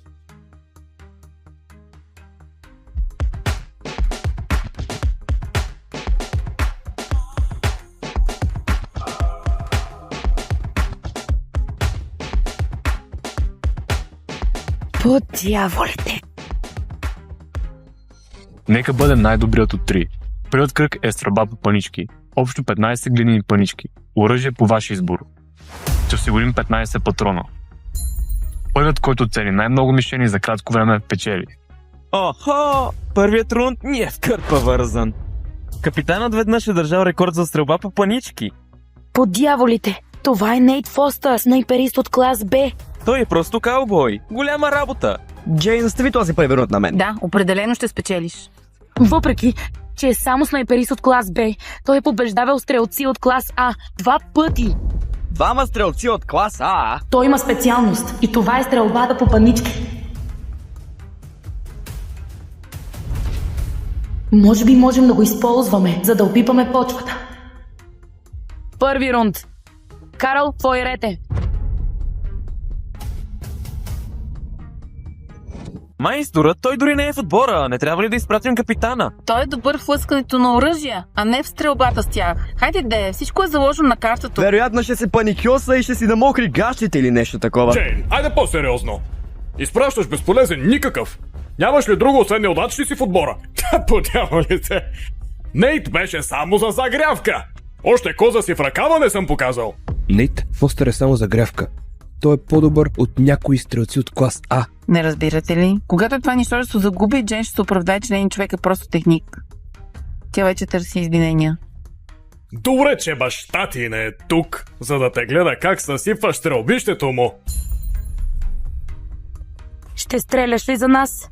По дяволите. Нека бъде най-добрият от 3. Първият кръг е стрелба по панички. Общо 15 глинени панички. Оръжие по ваш избор. Ще осигурим 15 патрона. Първият, който цели най-много мишени за кратко време, печели. Охо! Първият рунд ни е в кърпа вързан. Капитанът веднъж е държал рекорд за стрелба по панички. По дяволите. Това е Нейт Фостър, снайперист от клас Б. Той е просто каубой. Голяма работа. Джейн, остави този първи рунд на мен. Да, определено ще спечелиш. Въпреки, че е само снайперист от клас Б, той е побеждавал стрелци от клас А 2 пъти. Двама стрелци от клас А. Той има специалност и това е стрелбата по панички. Може би можем да го използваме, за да опипаме почвата. Първи рунд. Карл, твой ред е. Майсторът, той дори не е в отбора. Не трябва ли да изпратим капитана? Той е добър в лъскането на оръжия, а не в стрелбата с тях. Хайде де, всичко е заложено на картата. Вероятно ще се паникьоса и ще си намокри гащите или нещо такова. Джейн, айде по-сериозно. Изпращаш безполезен никакъв. Нямаш ли друго освен неудачни си в отбора? Подяволите. Нейт беше само за загрявка. Още коза си в ръкава не съм показал. Нейт Фостър е само загрявка. Той е по-добър от някои стрелци от клас А. Не разбирате ли? Когато това нищожество загуби, Джен ще се оправдае, че нейният човек е просто техник. Тя вече търси извинения. Добре, че баща ти не е тук, за да те гледа как съсипваш стрелбището му. Ще стреляш ли за нас?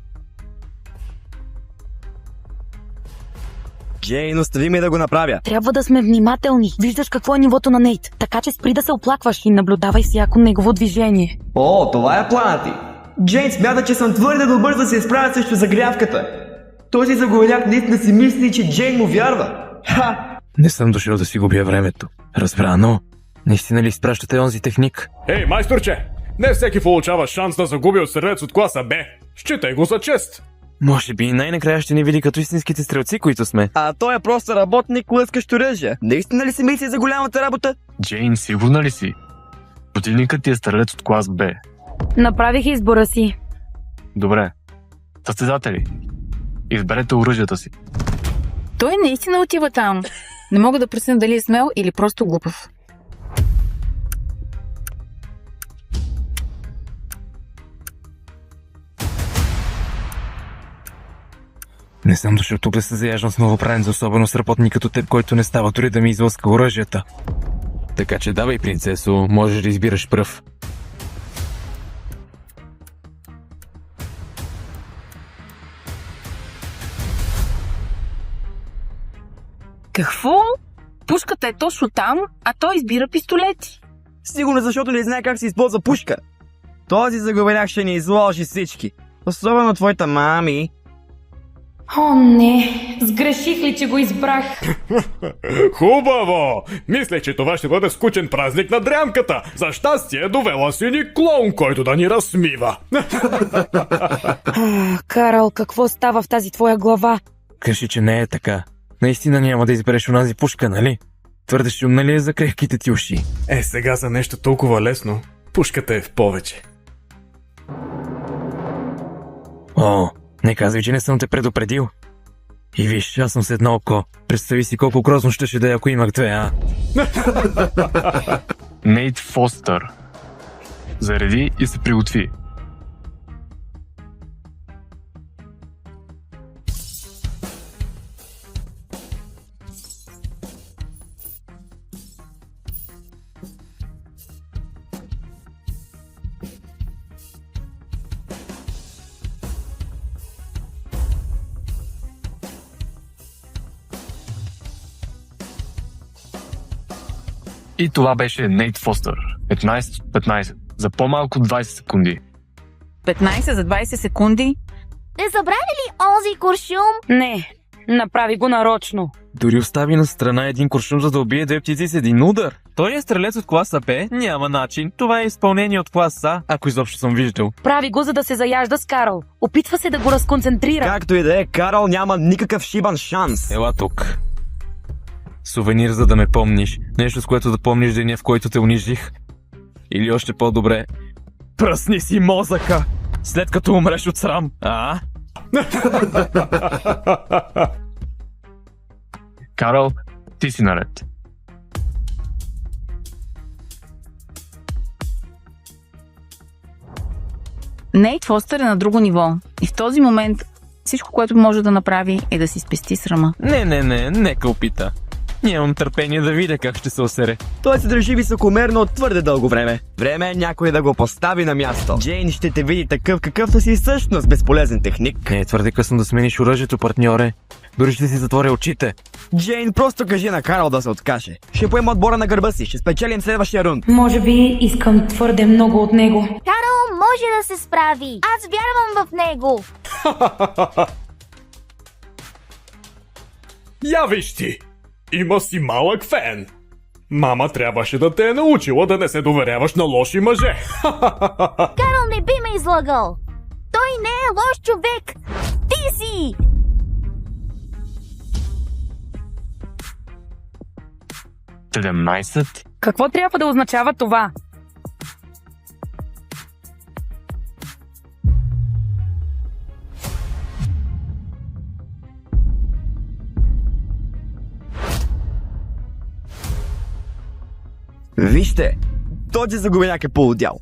Джейн, остави ме да го направя. Трябва да сме внимателни. Виждаш какво е нивото на Нейт. Така че спри да се оплакваш и наблюдавай всяко негово движение. О, това е планът ти. Джейн смята, че съм твърде добър да се справя срещу загрявката. Този заговаряк наистина си мисли, че Джейн му вярва. Ха! Не съм дошъл да си губя времето. Разбрано. Наистина ли изпращате онзи техник? Ей, майсторче! Не всеки получава шанс да загуби от стрелец от класа Б. Считай го за чест. Може би най-накрая ще ни види като истинските стрелци, които сме. А той е просто работник, лъскащ оръжие. Наистина ли си мисли за голямата работа? Джейн, сигурна ли си? Противникът ти е стрелец от клас Б. Направих избора си. Добре. Състезатели, изберете оръжията си. Той наистина отива там. Не мога да пресна дали е смел или просто глупав. Не съм дошъл тук да се заяждам с новопранец, особено с работник като теб, който не става дори да ми излъска оръжията. Така че давай, принцесо, можеш да избираш пръв. Какво? Пушката е точно там, а той избира пистолети. Сигурно защото не знае как се използва пушка. Този заговаряк ще ни изложи всички. Особено твоята мами. О, не. Сгреших ли, че го избрах? Хубаво! Мислех, че това ще бъде скучен празник на дрямката. За щастие довела си ни клоун, който да ни разсмива. Карал, какво става в тази твоя глава? Кажи, че не е така. Наистина няма да избереш онази пушка, нали? Твърде шумна ли е за крехките ти уши? Сега за нещо толкова лесно. Пушката е в повече. О, не казвай, че не съм те предупредил. И виж, аз съм с едно око. Представи си колко грозно щеше да е, ако имах две, а? Нейт Фостър. Зареди и се приготви. И това беше Нейт Фостър. 15 от 15. За по-малко от 20 секунди. 15 за 20 секунди? Не забравя ли онзи куршум? Не, направи го нарочно. Дори остави на страна един куршум, за да убие две птици с един удар. Той е стрелец от класа Б? Няма начин. Това е изпълнение от клас А, ако изобщо съм виждал. Прави го, за да се заяжда с Карл. Опитва се да го разконцентрира. Както и да е, Карл няма никакъв шибан шанс. Ела тук. Сувенир, за да ме помниш. Нещо, с което да помниш деня, в който те унижих. Или още по-добре, пръсни си мозъка, след като умреш от срам, а? Карл, ти си наред. Нейт Фостър е на друго ниво. И в този момент всичко, което може да направи, е да си спести срама. Не, нека опита. Нямам търпение да видя как ще се осере. Той се държи високомерно от твърде дълго време. Време е някой да го постави на място. Джейн ще те види такъв, какъвто си всъщност безполезен техник. Не е твърде късно да смениш оръжието, партньоре. Дори ще си затворя очите. Джейн, просто кажи на Карл да се откаже. Ще поема отбора на гърба си, ще спечелим следващия рунд. Може би искам твърде много от него. Карл може да се справи. Аз вярвам в него. Я виж ти! Има си малък фен. Мама трябваше да те е научила да не се доверяваш на лоши мъже. Карл не би ме излагал. Той не е лош човек. Ти си! Седемнайсет. Какво трябва да означава това? Вижте, този заговеняк е полудял.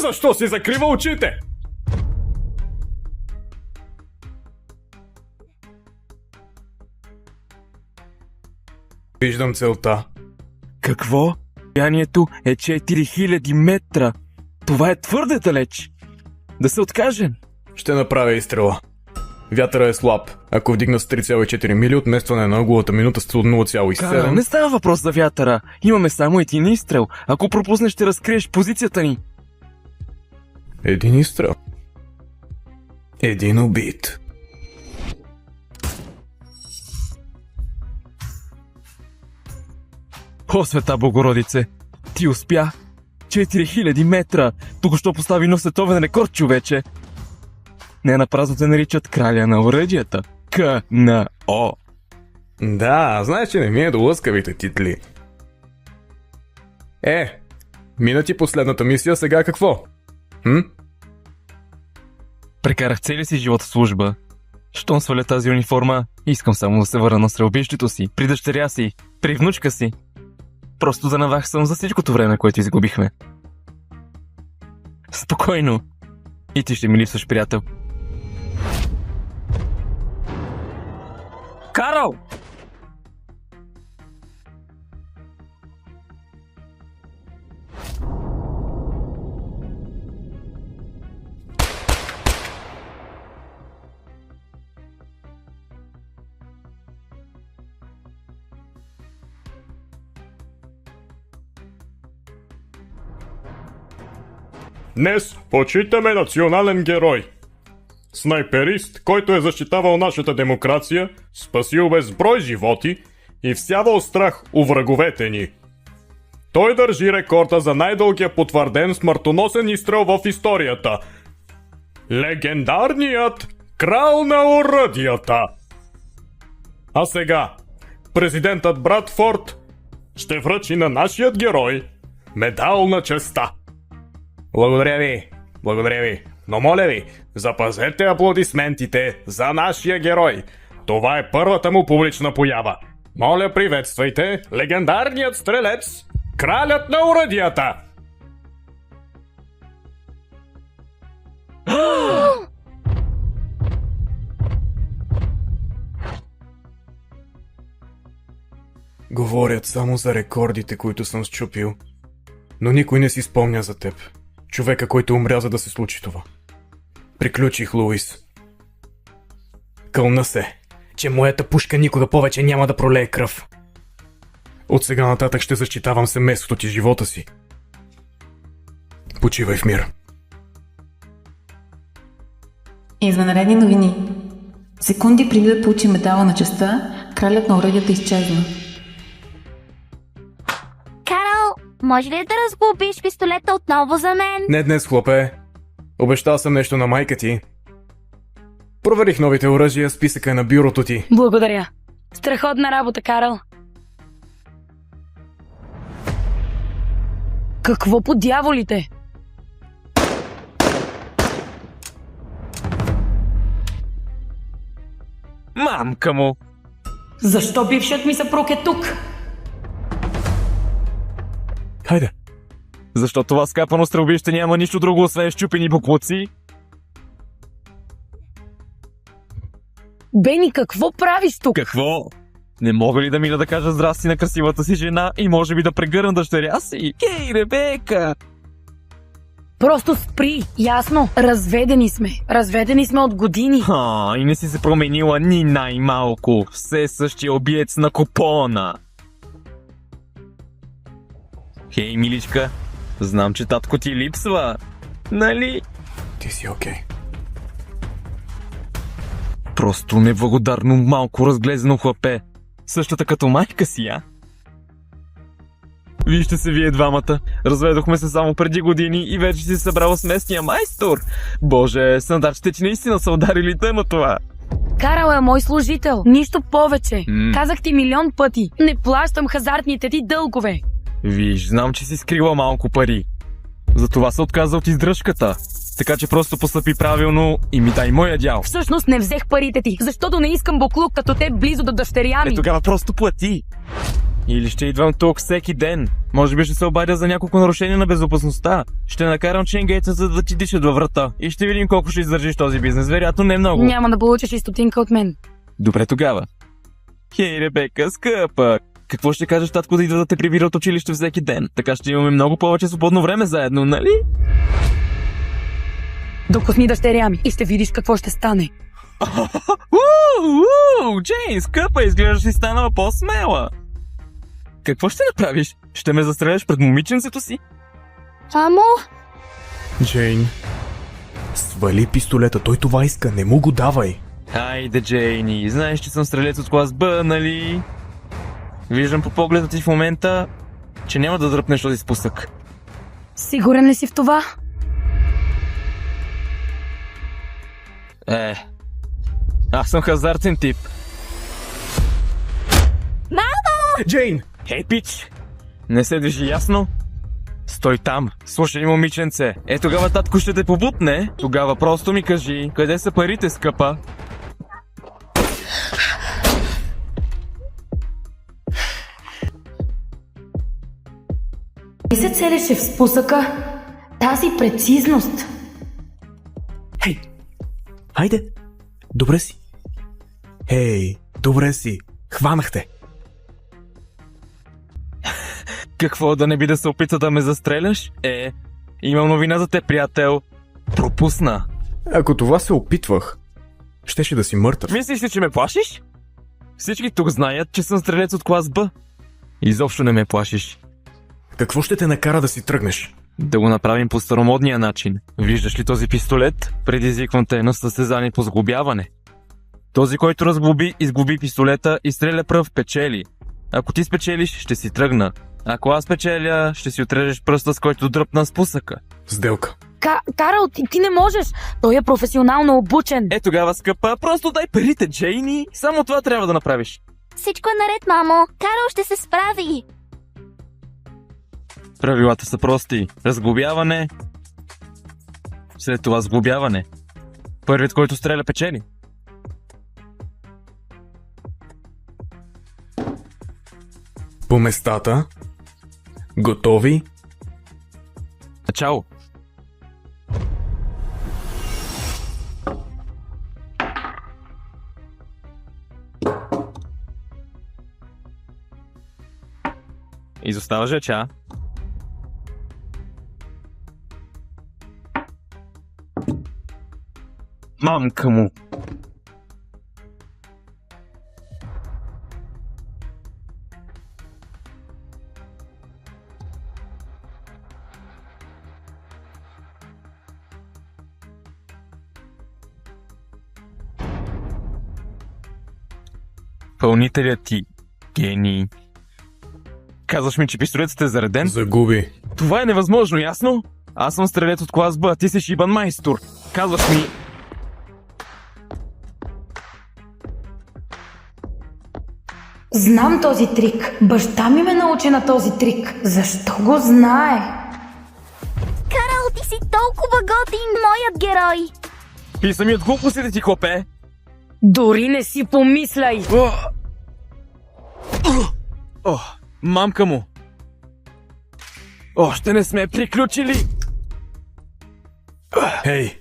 Защо си закрива очите? Виждам целта. Какво? Сиянието е 4000 метра. Това е твърде далеч. Да се откажем. Ще направя изстрела. Вятъра е слаб. Ако вдигна с 3,4 мили, отместване на ъгловата минута с от Карл, 0,7... не става въпрос за вятъра. Имаме само един изстрел. Ако пропуснеш, ще разкриеш позицията ни. Един изстрел. Един убит. О, света Богородице, ти успя. 4000 метра. Току-що постави нов световен рекорд, човече. Не на празно те наричат краля на оръдията. КНО. Да, знаеш, че не ми е до лъскавите титли. Мина ти последната мисия, сега какво? Прекарах целия си живот в служба. Щом сваля тази униформа, искам само да се върна на стрелбището си, при дъщеря си, при внучка си. Просто да наваксам за всичкото време, което изгубихме. Спокойно. И ти ще ми липсваш, приятел. Карл! Днес почитаме национален герой. Снайперист, който е защитавал нашата демокрация, спасил безброй животи и всявал страх у враговете ни. Той държи рекорда за най-дългия потвърден смъртоносен изстрел в историята. Легендарният крал на оръдията. А сега, президентът Брадфорд ще връчи на нашият герой медал на честа. Благодаря ви. Но моля ви, запазете аплодисментите за нашия герой. Това е първата му публична поява. Моля, приветствайте легендарният стрелец, кралят на оръдията. Говорят само за рекордите, които съм счупил. Но никой не си спомня за теб. Човека, който умря, за да се случи това. Приключих, Луис. Кълна се, че моята пушка никога повече няма да пролее кръв. От сега нататък ще защитавам семейството ти, живота си. Почивай в мир. Извънредни новини. Секунди преди да получи медала на честа, кралят на оръдията изчезна. Карл, може ли да разглобиш пистолета отново за мен? Не днес, хлопе. Обещал съм нещо на майка ти. Проверих новите оръжия, списъка е на бюрото ти. Благодаря. Страхотна работа, Карл. Какво по дяволите? Мамка му! Защо бившият ми съпруг е тук? Хайде. Защо това скапано стрелбище няма нищо друго, освен щупени буклуци? Бени, какво правиш тук? Какво? Не мога ли да мина да кажа здрасти на красивата си жена и може би да прегърна дъщеря си? Ей, Ребека! Просто спри, ясно. Разведени сме. Разведени сме от години. И не си се променила ни най-малко. Все същия обиец на купона. Хей, миличка, знам, че татко ти липсва. Нали? Ти си окей. Просто неблагодарно малко разглезено хлапе. Същата като майка си, а? Вижте се вие двамата. Разведохме се само преди години и вече си събрала с местния майстор. Боже, сандачите ти наистина са ударили тема това. Карал е мой служител. Нищо повече. Казах ти милион пъти. Не плащам хазартните ти дългове. Виж, знам, че си скрила малко пари. Затова се отказа от издръжката. Така че просто постъпи правилно и ми дай моя дял. Всъщност не взех парите ти, защото не искам буклук като те близо до дъщеря ми. Тогава просто плати. Или ще идвам тук всеки ден. Може би ще се обадя за няколко нарушения на безопасността. Ще накарам ченгейца, за да ти дишат във врата. И ще видим колко ще издържиш този бизнес. Вероятно не много. Няма да получиш и стотинка от мен. Добре тогава. Хей, Ребека, скъпа. Какво ще кажеш татко да идва да те прибира от училище всеки ден? Така ще имаме много повече свободно време заедно, нали? Докосни дъщеря ми и ще видиш какво ще стане. Джейн, скъпа, изглеждаш си станала по-смела. Какво ще направиш? Ще ме застреляш пред момиченцето си? Мамо, Джейн, свали пистолета, той това иска, не му го давай. Хайде, Джейни, знаеш, че съм стрелец от клас Б, нали? Виждам по погледа ти в момента, че няма да дръпнеш този спусък. Сигурен ли си в това? Аз съм хазартен тип. Джейн! Хей, пич! Не се движи ясно? Стой там, слушай, момиченце. Тогава татко ще те побутне. Тогава просто ми кажи, къде са парите, скъпа? И се целеше в спусъка тази прецизност. Хей! Хайде! Добре си! Хей! Добре си! Хванахте! Какво, да не би да се опита да ме застреляш? Имам новина за те, приятел. Пропусна. Ако това се опитвах, щеше да си мъртъв. Мислиш ли, че ме плашиш? Всички тук знаят, че съм стрелец от клас Б. Изобщо не ме плашиш. Какво ще те накара да си тръгнеш? Да го направим по старомодния начин. Виждаш ли този пистолет? Предизвиквам те на състезание по сглобяване. Този, който изглоби пистолета и стреля пръв, печели. Ако ти спечелиш, ще си тръгна. Ако аз печеля, ще си отрежеш пръста, с който дръпна спусъка. Сделка. Карл, ти не можеш. Той е професионално обучен. Тогава, скъпа, просто дай парите, Джейни. Само това трябва да направиш. всичко е наред, мамо. Карл ще се справи. Правилата са прости. Разглобяване. След това сглобяване. Първият, който стреля, печели. По местата. Готови? Начало. Изостава жеча. Мамка му. Пълнителят ти, гений. Казваш ми, че пистолетът е зареден? Загуби. Това е невъзможно, ясно? Аз съм стрелец от клас Б, ти си шибан майстор. Казваш ми... Знам този трик. Баща ми ме научи на този трик. Защо го знае? Карл, ти си толкова готин, моят герой. Писа ми от глупостите ти, хлопе. Дори не си помисляй. Мамка му. Още не сме приключили. Хей,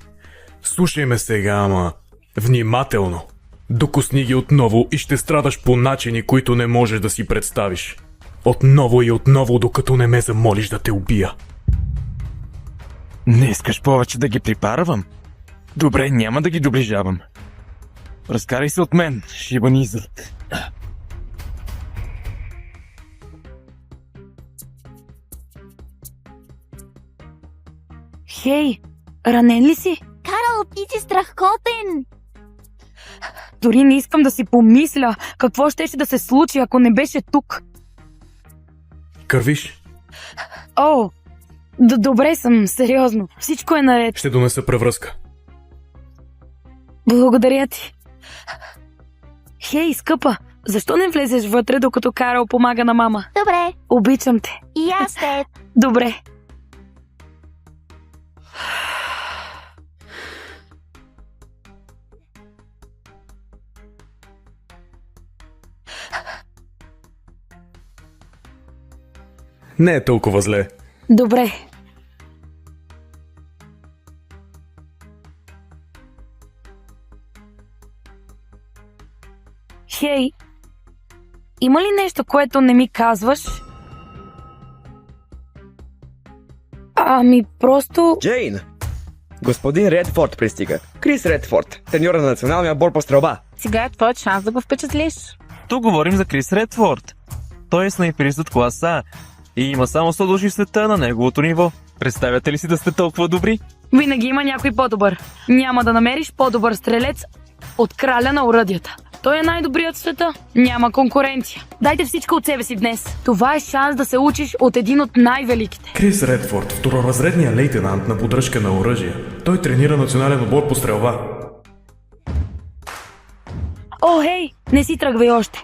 слушай ме сега, ама внимателно. Докосни ги отново и ще страдаш по начини, които не можеш да си представиш. Отново и отново, докато не ме замолиш да те убия. Не искаш повече да ги припарвам? Добре, няма да ги доближавам. Разкарай се от мен, шибан изрод. Хей, ранен ли си? Карл, ти си страхотен. Дори не искам да си помисля какво щеше да се случи, ако не беше тук. Кървиш? О, добре съм, сериозно. Всичко е наред. Ще донеса превръзка. Благодаря ти. Хей, скъпа, защо не влезеш вътре, докато Карл помага на мама? Добре, Обичам те. и аз теб. Добре. Не е толкова зле. Добре. Хей, има ли нещо, което не ми казваш? Просто... Джейн! Господин Редфорд пристига. Крис Редфорд, треньора на националния отбор по стрелба. Сега е твой шанс да го впечатлиш. Тук говорим за Крис Редфорд. Той е снайперист от клас А и има само 100 души в света на неговото ниво. Представяте ли си да сте толкова добри? Винаги има някой по-добър. Няма да намериш по-добър стрелец от краля на оръдията. Той е най-добрият в света. Няма конкуренция. Дайте всичко от себе си днес. Това е шанс да се учиш от един от най-великите. Крис Редфорд, второразредният лейтенант на поддръжка на оръжия. Той тренира национален отбор по стрелба. О, хей, не си тръгвай още.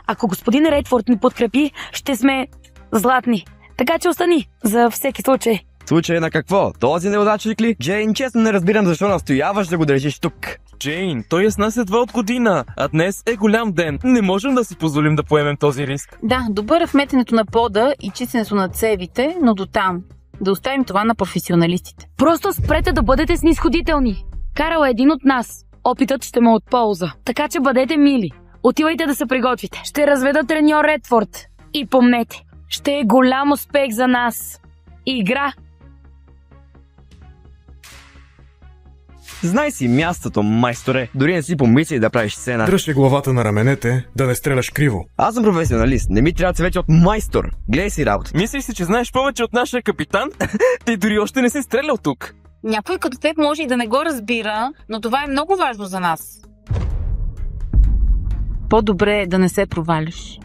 Ако господин Редфорд ни подкрепи, ще сме златни. Така че остани, за всеки случай. Случай на какво? Този неудачник ли? Джейн, честно не разбирам защо настояваш да го държиш тук. Джейн, той е с нас едва от година, а днес е голям ден. Не можем да си позволим да поемем този риск. Да, добър е в метенето на пода и чистенето на цевите, но до там. Да оставим това на професионалистите. Просто спрете да бъдете снисходителни. Карал е един от нас. Опитът ще му е от полза. Така че бъдете мили. Отивайте да се приготвите. Ще разведа треньор Редфорд. И помнете, ще е голям успех за нас. Игра. Знай си мястото, майсторе. Дори не си помисли да правиш сцена. Дръж главата на раменете, да не стреляш криво. Аз съм професионалист, не ми трябва съвети от майстор. Гледай си работа. Мислиш си, че знаеш повече от нашия капитан? Ти дори още не си стрелял тук. Някой като теб може и да не го разбира, но това е много важно за нас. По-добре е да не се провалиш.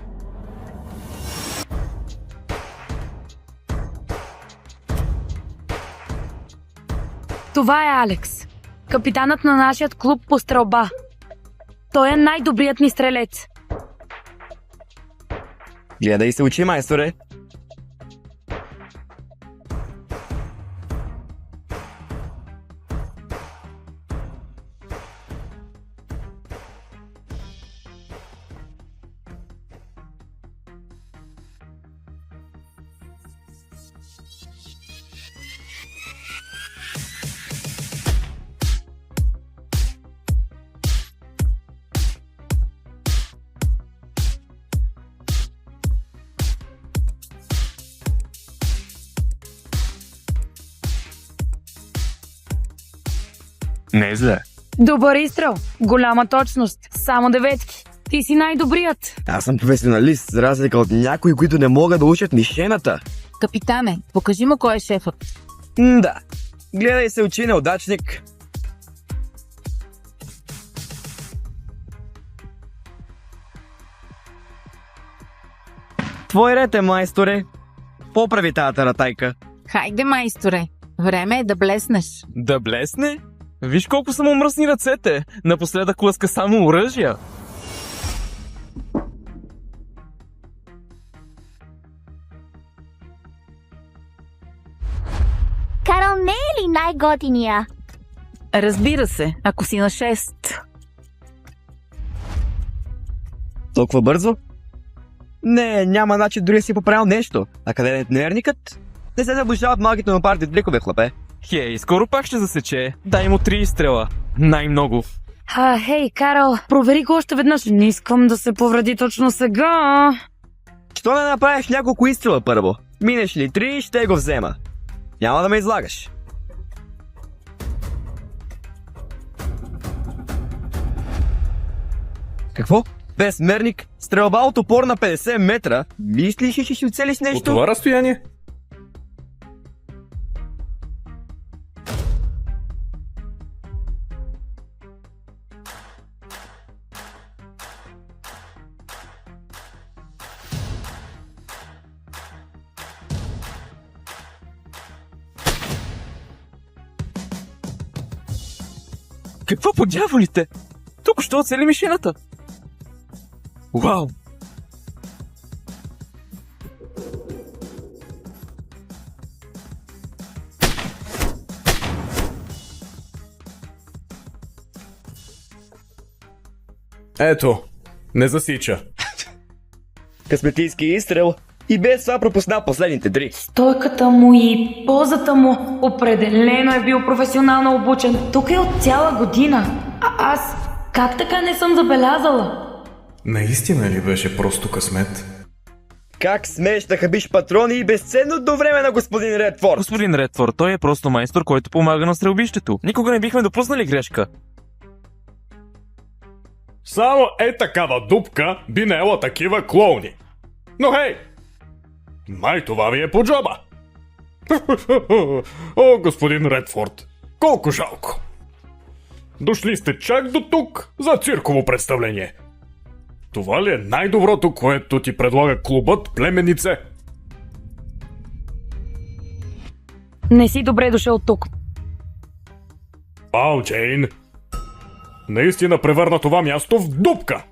Това е Алекс. Капитанът на нашият клуб по стрелба. Той е най-добрият ни стрелец. Гледай се учи, майсторе. Не е зле. Добър изстрел. Голяма точност. Само деветки. Ти си най-добрият. Аз съм професионалист, за разлика от някои, които не могат да учат мишената. Капитане, покажи му кой е шефът. Да. Гледай се учи, неудачник. Твой ред е, майсторе. Поправи тази таратайка. Хайде, майсторе. Време е да блеснеш. Да блесне? Виж колко са му мръсни ръцете. Напоследък лъска само оръжия. Карал не е ли най-готиния? Разбира се, ако си на 6. Толкова бързо? Не, няма начин дори да си поправил нещо. А къде е тренерникът? Не се заблуждават малките на парти трикове, хлапе. Хей, скоро пак ще засече. Дай му 3 изстрела. Най-много. Хей, Карл, провери го още веднъж. Не искам да се повреди точно сега. Що не направиш няколко изстрела първо? Минеш ли 3, ще го взема. Няма да ме излагаш. Какво? Безмерник? Стрелба от опор на 50 метра? Мислиш, че ще си оцелиш нещо? От това разстояние? Какво по дяволите? Тук що оцели мишената? Вау! Ето, не засича. Късметлийски изстрел. И без това пропусна последните 3. Стойката му и позата му определено е бил професионално обучен. Тук е от цяла година. А аз как така не съм забелязала? Наистина ли беше просто късмет? Как смееш да хабиш патрони и безценното време на господин Редфорд? Господин Редфорд, той е просто майстор, който помага на стрелбището. Никога не бихме допуснали грешка. Само е такава дупка би наела такива клоуни. Но хей! Май това ви е по джоба. О, господин Редфорд, колко жалко. Дошли сте чак до тук за цирково представление. Това ли е най-доброто, което ти предлага клубът Племенице? Не си добре дошъл тук. Ау, Джейн. Наистина превърна това място в дупка.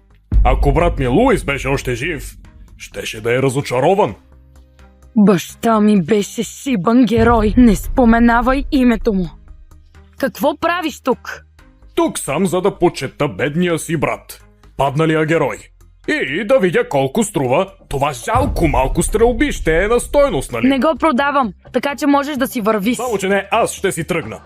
Ако брат ми Луис беше още жив, щеше да е разочарован. Баща ми беше шибан герой. Не споменавай името му. Какво правиш тук? Тук съм, за да почета бедния си брат, падналия герой. И да видя колко струва това жалко малко стрелбище е на стойност, нали? Не го продавам, така че можеш да си вървиш. Само, че не, аз ще си тръгна.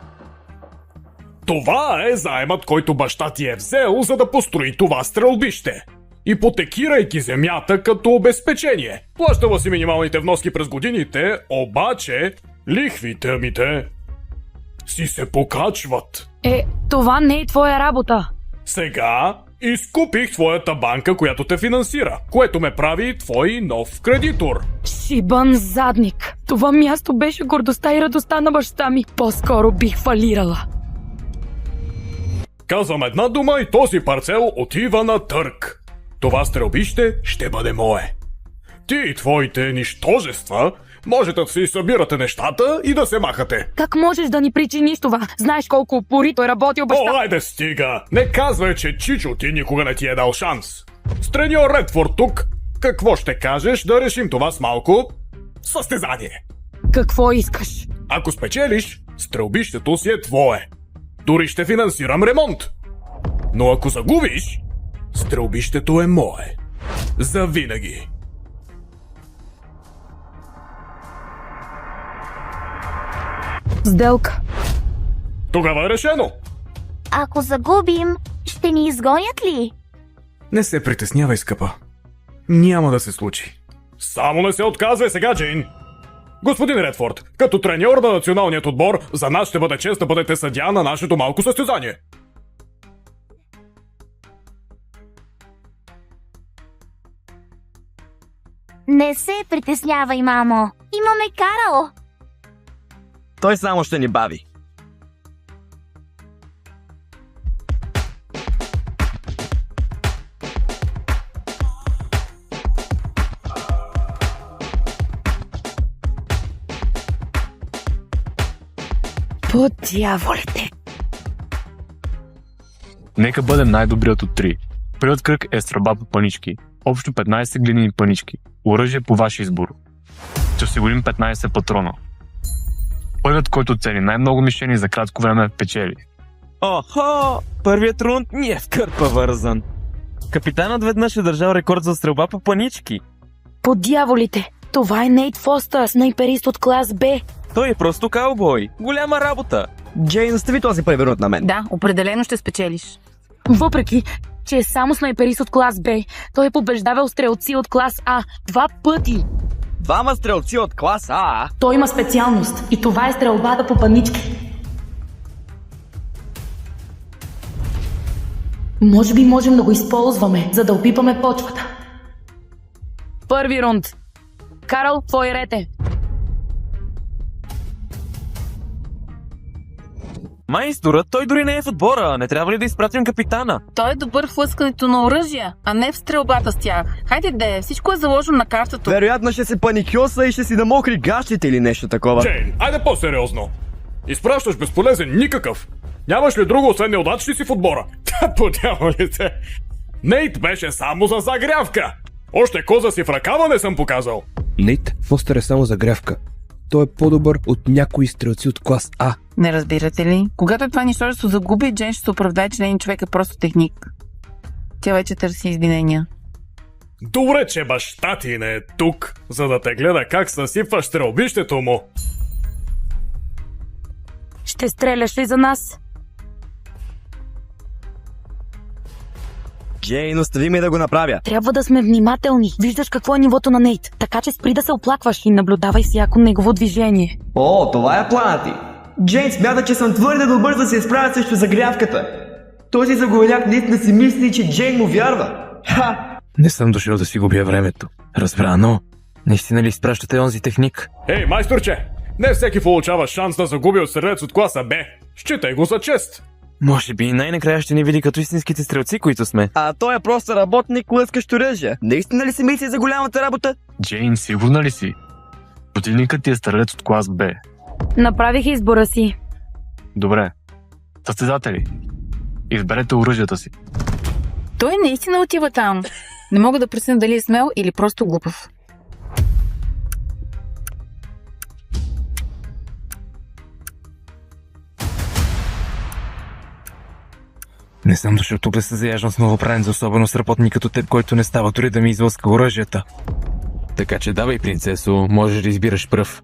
Това е заемът, който баща ти е взел, за да построи това стрелбище. Ипотекирайки земята като обезпечение. Плащала си минималните вноски през годините, обаче лихвите мите си се покачват. Това не е твоя работа. Сега изкупих твоята банка, която те финансира, което ме прави твой нов кредитор. Шибан задник. Това място беше гордостта и радостта на баща ми. По-скоро бих фалирала. Казвам една дума и този парцел отива на търг. Това стрелбище ще бъде мое. Ти и твоите нищожества можете да си събирате нещата и да се махате. Как можеш да ни причиниш това? Знаеш колко упорито е работил баща. О, айде стига! Не казвай, че Чичо ти никога не ти е дал шанс. С треньор Редфорд тук, какво ще кажеш да решим това с малко състезание? Какво искаш? Ако спечелиш, стрелбището си е твое. Дори ще финансирам ремонт. Но ако загубиш, стрелбището е мое. Завинаги. Сделка. Тогава е решено. Ако загубим, ще ни изгонят ли? Не се притеснявай, скъпа. Няма да се случи. Само не се отказвай сега, Джейн. Господин Редфорд, като треньор на националният отбор, за нас ще бъде чест да бъдете съдия на нашето малко състезание. Не се притеснявай, мамо. Имаме Карл. Той само ще ни бави. По дяволите. Нека бъде най-добрият от три. Първият кръг е стрелба по панички. Общо 15 глинени панички. Оръжие по ваш избор. Ще осигурим 15 патрона. Първият, който цели най-много мишени за кратко време, печели. Охо! Първият рунд ни е в кърпа вързан. Капитанът веднъж е държал рекорд за стрелба по панички. По дяволите. Това е Нейт Фостър, снайперист от клас Б. Той е просто каубой. Голяма работа. Джейн, остави този първи рунд на мен. Да, определено ще спечелиш. Въпреки, че е само снайперист от клас Б, той е побеждавал стрелци от клас А 2 пъти. Двама стрелци от клас А. Той има специалност и това е стрелбата по панички. Може би можем да го използваме, за да опипаме почвата. Първи рунд. Карл, твой ред е. Майсторът, той дори не е в отбора. Не трябва ли да изпратим капитана? Той е добър в лъскането на оръжия, а не в стрелбата с тях. Хайде де, всичко е заложено на картата. Вероятно ще се паникьоса и ще си намокри гащите или нещо такова. Джейн, айде по-сериозно. Изпращаш безполезен никакъв. Нямаш ли друго, освен неудачни си в отбора? Подявалите. Нейт беше само за загрявка. Още коза си в ръкава не съм показал. Нейт Фостър е само загрявка. Той е по-добър от някои стрелци от клас А. Не разбирате ли? Когато това нищожество загуби, Джейн ще се оправдае, че нейният човек е просто техник. Тя вече търси извинения. Добре, че баща ти не е тук, за да те гледа как съсипваш стрелбището му. Ще стреляш ли за нас? Джейн, остави ме да го направя. Трябва да сме внимателни. Виждаш какво е нивото на Нейт. Така че спри да се оплакваш и наблюдавай всяко негово движение. О, това е планът ти. Джейн смята, че съм твърде добър да се справя срещу загрявката. Този заговаряк наистина си мисли, че Джейн му вярва. Ха! Не съм дошъл да си губя времето. Разбрано. Наистина ли изпращате онзи техник? Ей, майсторче! Не всеки получава шанс да загуби от стрелец от класа Б. Считай го за чест. Може би и най-накрая ще ни види като истинските стрелци, които сме. А той е просто работник, лъскащ оръжие. Наистина ли си мисли за голямата работа? Джейн, сигурна ли си? Противникът ти е стрелец от клас Б. Направих избора си. Добре. Състезатели, изберете оръжията си. Той наистина отива там. Не мога да преценя дали е смел или просто глупав. Не съм дошъл тук да се заяждам с новопранец, особено с работник като теб, който не става дори да ми излъска оръжията. Така че давай, принцесо, можеш да избираш пръв.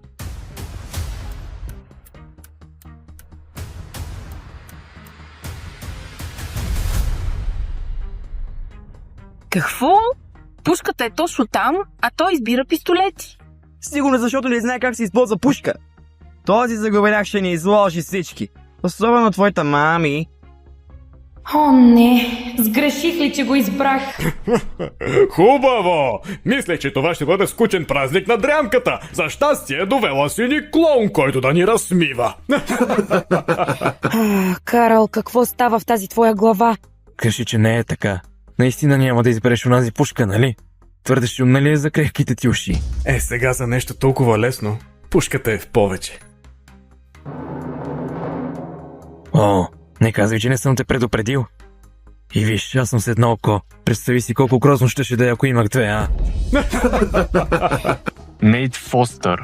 Какво? Пушката е точно там, а той избира пистолети. Сигурно защото не знае как се използва пушка. Този заговаряк ще ни изложи всички. Особено твоята мами. О, не. Сгреших ли, че го избрах? Хубаво! Мислех, че това ще бъде скучен празник на дрямката. За щастие довела си ни клоун, който да ни разсмива. Карал, какво става в тази твоя глава? Кажи, че не е така. Наистина няма да избереш онази пушка, нали? Твърде шумна ли е за крехките ти уши? Сега за нещо толкова лесно. Пушката е в повече. О, не казвай, че не съм те предупредил. И виж, аз съм с едно око. Представи си колко грозно щеше да е, ако имах две, а? Нейт Фостър.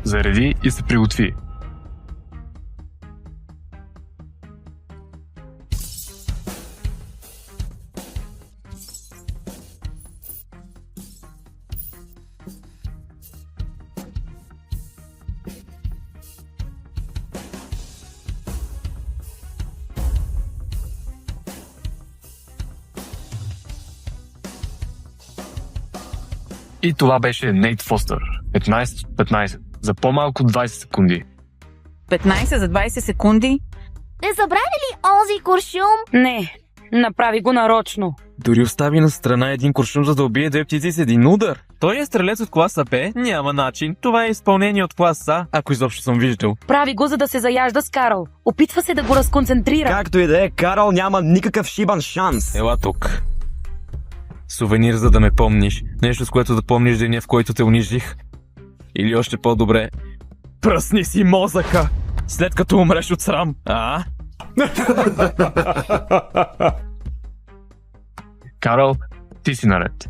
Зареди и се приготви. И това беше Нейт Фостър. 15 от 15. За по-малко от 20 секунди. 15 за 20 секунди? Не забрави ли онзи куршум? Не, направи го нарочно. Дори остави на страна един куршум, за да убие две птици с един удар. Той е стрелец от класа Б? Няма начин. Това е изпълнение от клас А, ако изобщо съм виждал. Прави го, за да се заяжда с Карл. Опитва се да го разконцентрира. Както и да е, Карл няма никакъв шибан шанс. Ела тук. Сувенир, за да ме помниш. Нещо, с което да помниш деня, в който те унижих. Или още по-добре, пръсни си мозъка, след като умреш от срам, а? Карл, ти си наред.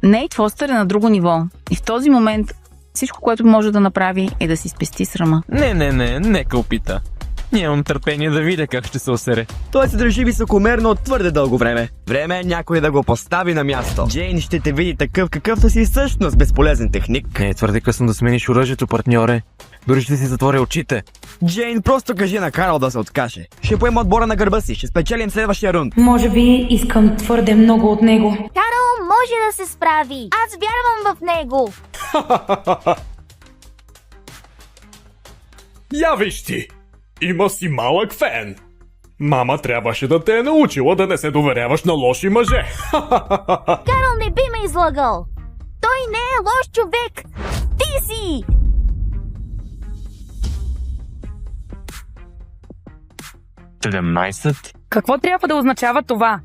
Нейт Фостър е на друго ниво. И в този момент всичко, което може да направи, е да си спести срама. Не, нека опита. Нямам търпение да видя как ще се осере. Той се държи високомерно от твърде дълго време. Време е някой да го постави на място. Джейн ще те види такъв, какъвто си всъщност безполезен техник. Не е твърде късно да смениш оръжието, партньоре. Дори ще си затворя очите. Джейн, просто кажи на Карл да се откаже. Ще поема отбора на гърба си, ще спечелим следващия рунд. Може би искам твърде много от него. Карл може да се справи. Аз вярвам в него. Я виж ти! Има си малък фен. Мама трябваше да те е научила да не се доверяваш на лоши мъже. Карл не би ме излагал. Той не е лош човек. Ти си! Седемнайсет. Какво трябва да означава това?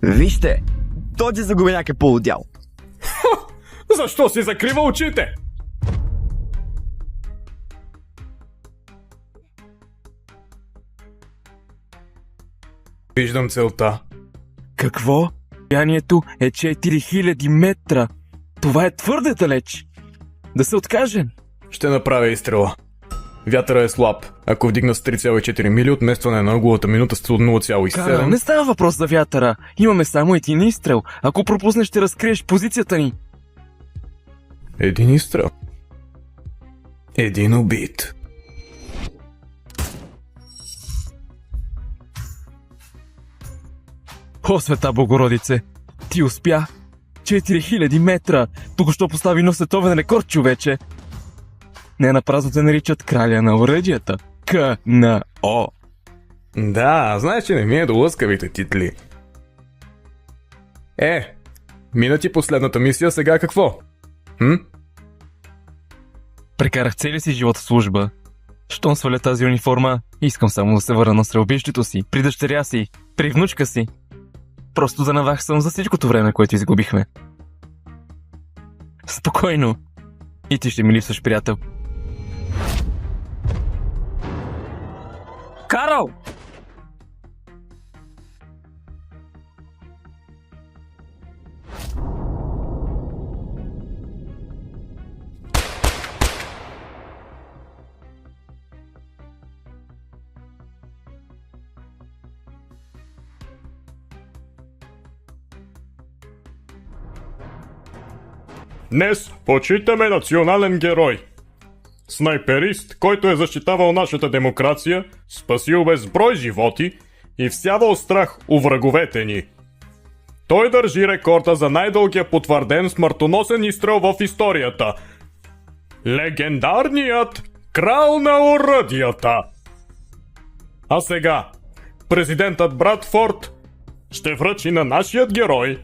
Вижте, този заговаряк е полудял. Защо си закрива очите? Виждам целта. Какво? Сиянието е 4000 метра. Това е твърде далеч. Да се откажем. Ще направя изстрела. Вятъра е слаб. Ако вдигна с 3,4 мили, отместване на ъгловата минута с 0,7... Карл, не става въпрос за вятъра. Имаме само един изстрел. Ако пропуснеш, ще разкриеш позицията ни. Един изстрел. Един убит. О, света Богородице! Ти успя! 4000 метра! Току-що постави нов световен рекорд, човече! Не напразно те наричат краля на оръдията. КНО. Да, знаеш, че не ми е до лъскавите титли. Мина ти последната мисия, сега какво? Прекарах целия си живот в служба. Щом сваля тази униформа, искам само да се върна на стрелбището си, при дъщеря си, при внучка си. Просто да наваксам за всичкото време, което изгубихме. Спокойно. И ти ще ми липсваш, приятел. Карл! Днес почитаме национален герой. Снайперист, който е защитавал нашата демокрация, спасил безброй животи и всявал страх у враговете ни. Той държи рекорда за най-дългия потвърден смъртоносен изстрел в историята. Легендарният крал на оръдията. А сега, президентът Брадфорд ще връчи на нашият герой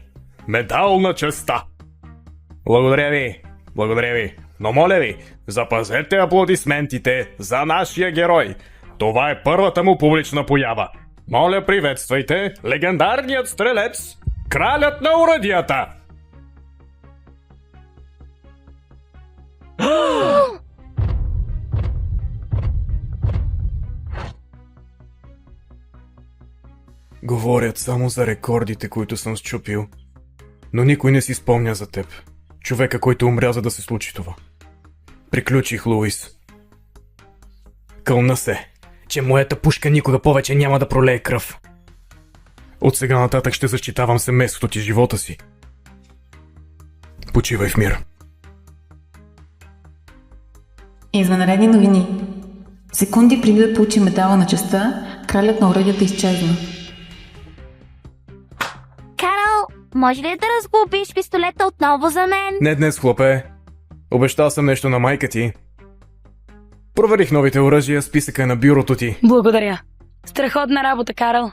медал на честта. Благодаря ви. Но моля ви, запазете аплодисментите за нашия герой. Това е първата му публична поява. Моля, приветствайте легендарният стрелец, кралят на оръдията. Говорят само за рекордите, които съм счупил. Но никой не си спомня за теб. Човека, който умря, за да се случи това. Приключих, Луис. Кълна се, че моята пушка никога повече няма да пролее кръв. От сега нататък ще защитавам семейството ти, живота си. Почивай в мир. Извънредни новини. Секунди преди да получи медала на честта, кралят на оръдията изчезна. Карл, може ли да разглобиш пистолета отново за мен? Не днес, хлопе. Обещал съм нещо на майка ти. Проверих новите оръжия, списъка на бюрото ти. Благодаря. Страхотна работа, Карл.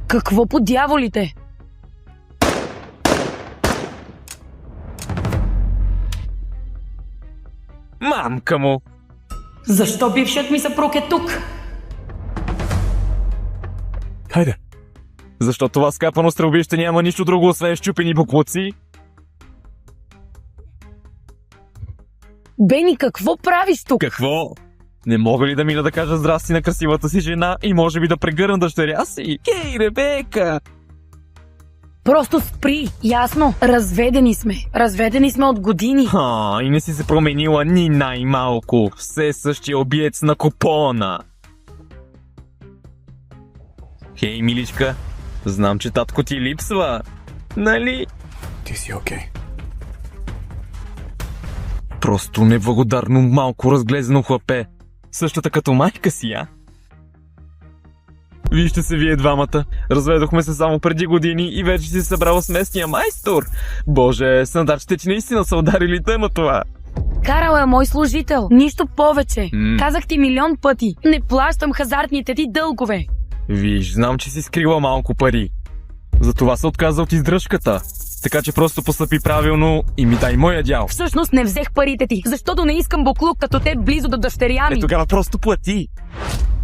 Какво по дяволите? Мамка му! Защо бившият ми съпруг е тук? Хайде. Защо това скапано стрелбище няма нищо друго, освен щупени буклуци? Бени, какво правиш тук? Какво? Не мога ли да мина да кажа здрасти на красивата си жена и може би да прегърна дъщеря си? Хей, Ребека! Просто спри, ясно. Разведени сме. Разведени сме от години. И не си се променила ни най-малко. Все същия обиец на купона. Хей, миличка, знам, че татко ти липсва. Нали? Ти си окей. Просто неблагодарно малко разглезено хлапе. Същата като майка си, а? Вижте се вие двамата. Разведохме се само преди години и вече си събрала с местния майстор. Боже, сандачите ти наистина са ударили тема това. Карл е мой служител. Нищо повече. Казах ти милион пъти. Не плащам хазартните ти дългове. Виж, знам, че си скрила малко пари. Затова се отказа от издръжката. Така че просто постъпи правилно и ми дай моя дял. Всъщност не взех парите ти, защото не искам буклук като те близо до дъщеря ми. Тогава просто плати.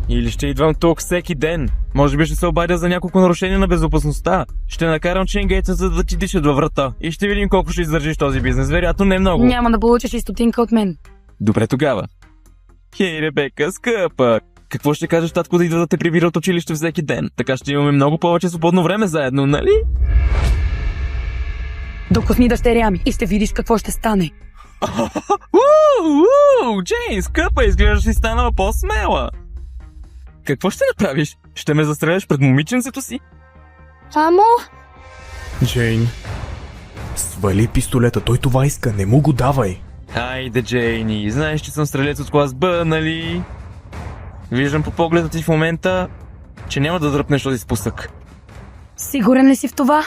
Или ще идвам тук всеки ден. Може би ще се обадя за няколко нарушения на безопасността. Ще накарам ченгейца, за да ти дишат във врата. И ще видим колко ще издържиш този бизнес. Вероятно не много. Няма да получиш и стотинка от мен. Добре тогава. Хей, Ребека, скъпа. Какво ще кажеш татко да идва да те прибира от училище всеки ден? Така ще имаме много повече свободно време заедно, нали? Докосни дъщеря ми и ще видиш какво ще стане. Джейн, скъпа, изглеждаш си станала по-смела. Какво ще направиш? Ще ме застреляш пред момиченцето си? Мамо, Джейн, свали пистолета, той това иска, не му го давай. Айде, Джейни, знаеш, че съм стрелец от клас Б, нали? Виждам по погледа ти в момента, че няма да дръпнеш този спусък. Сигурен ли си в това?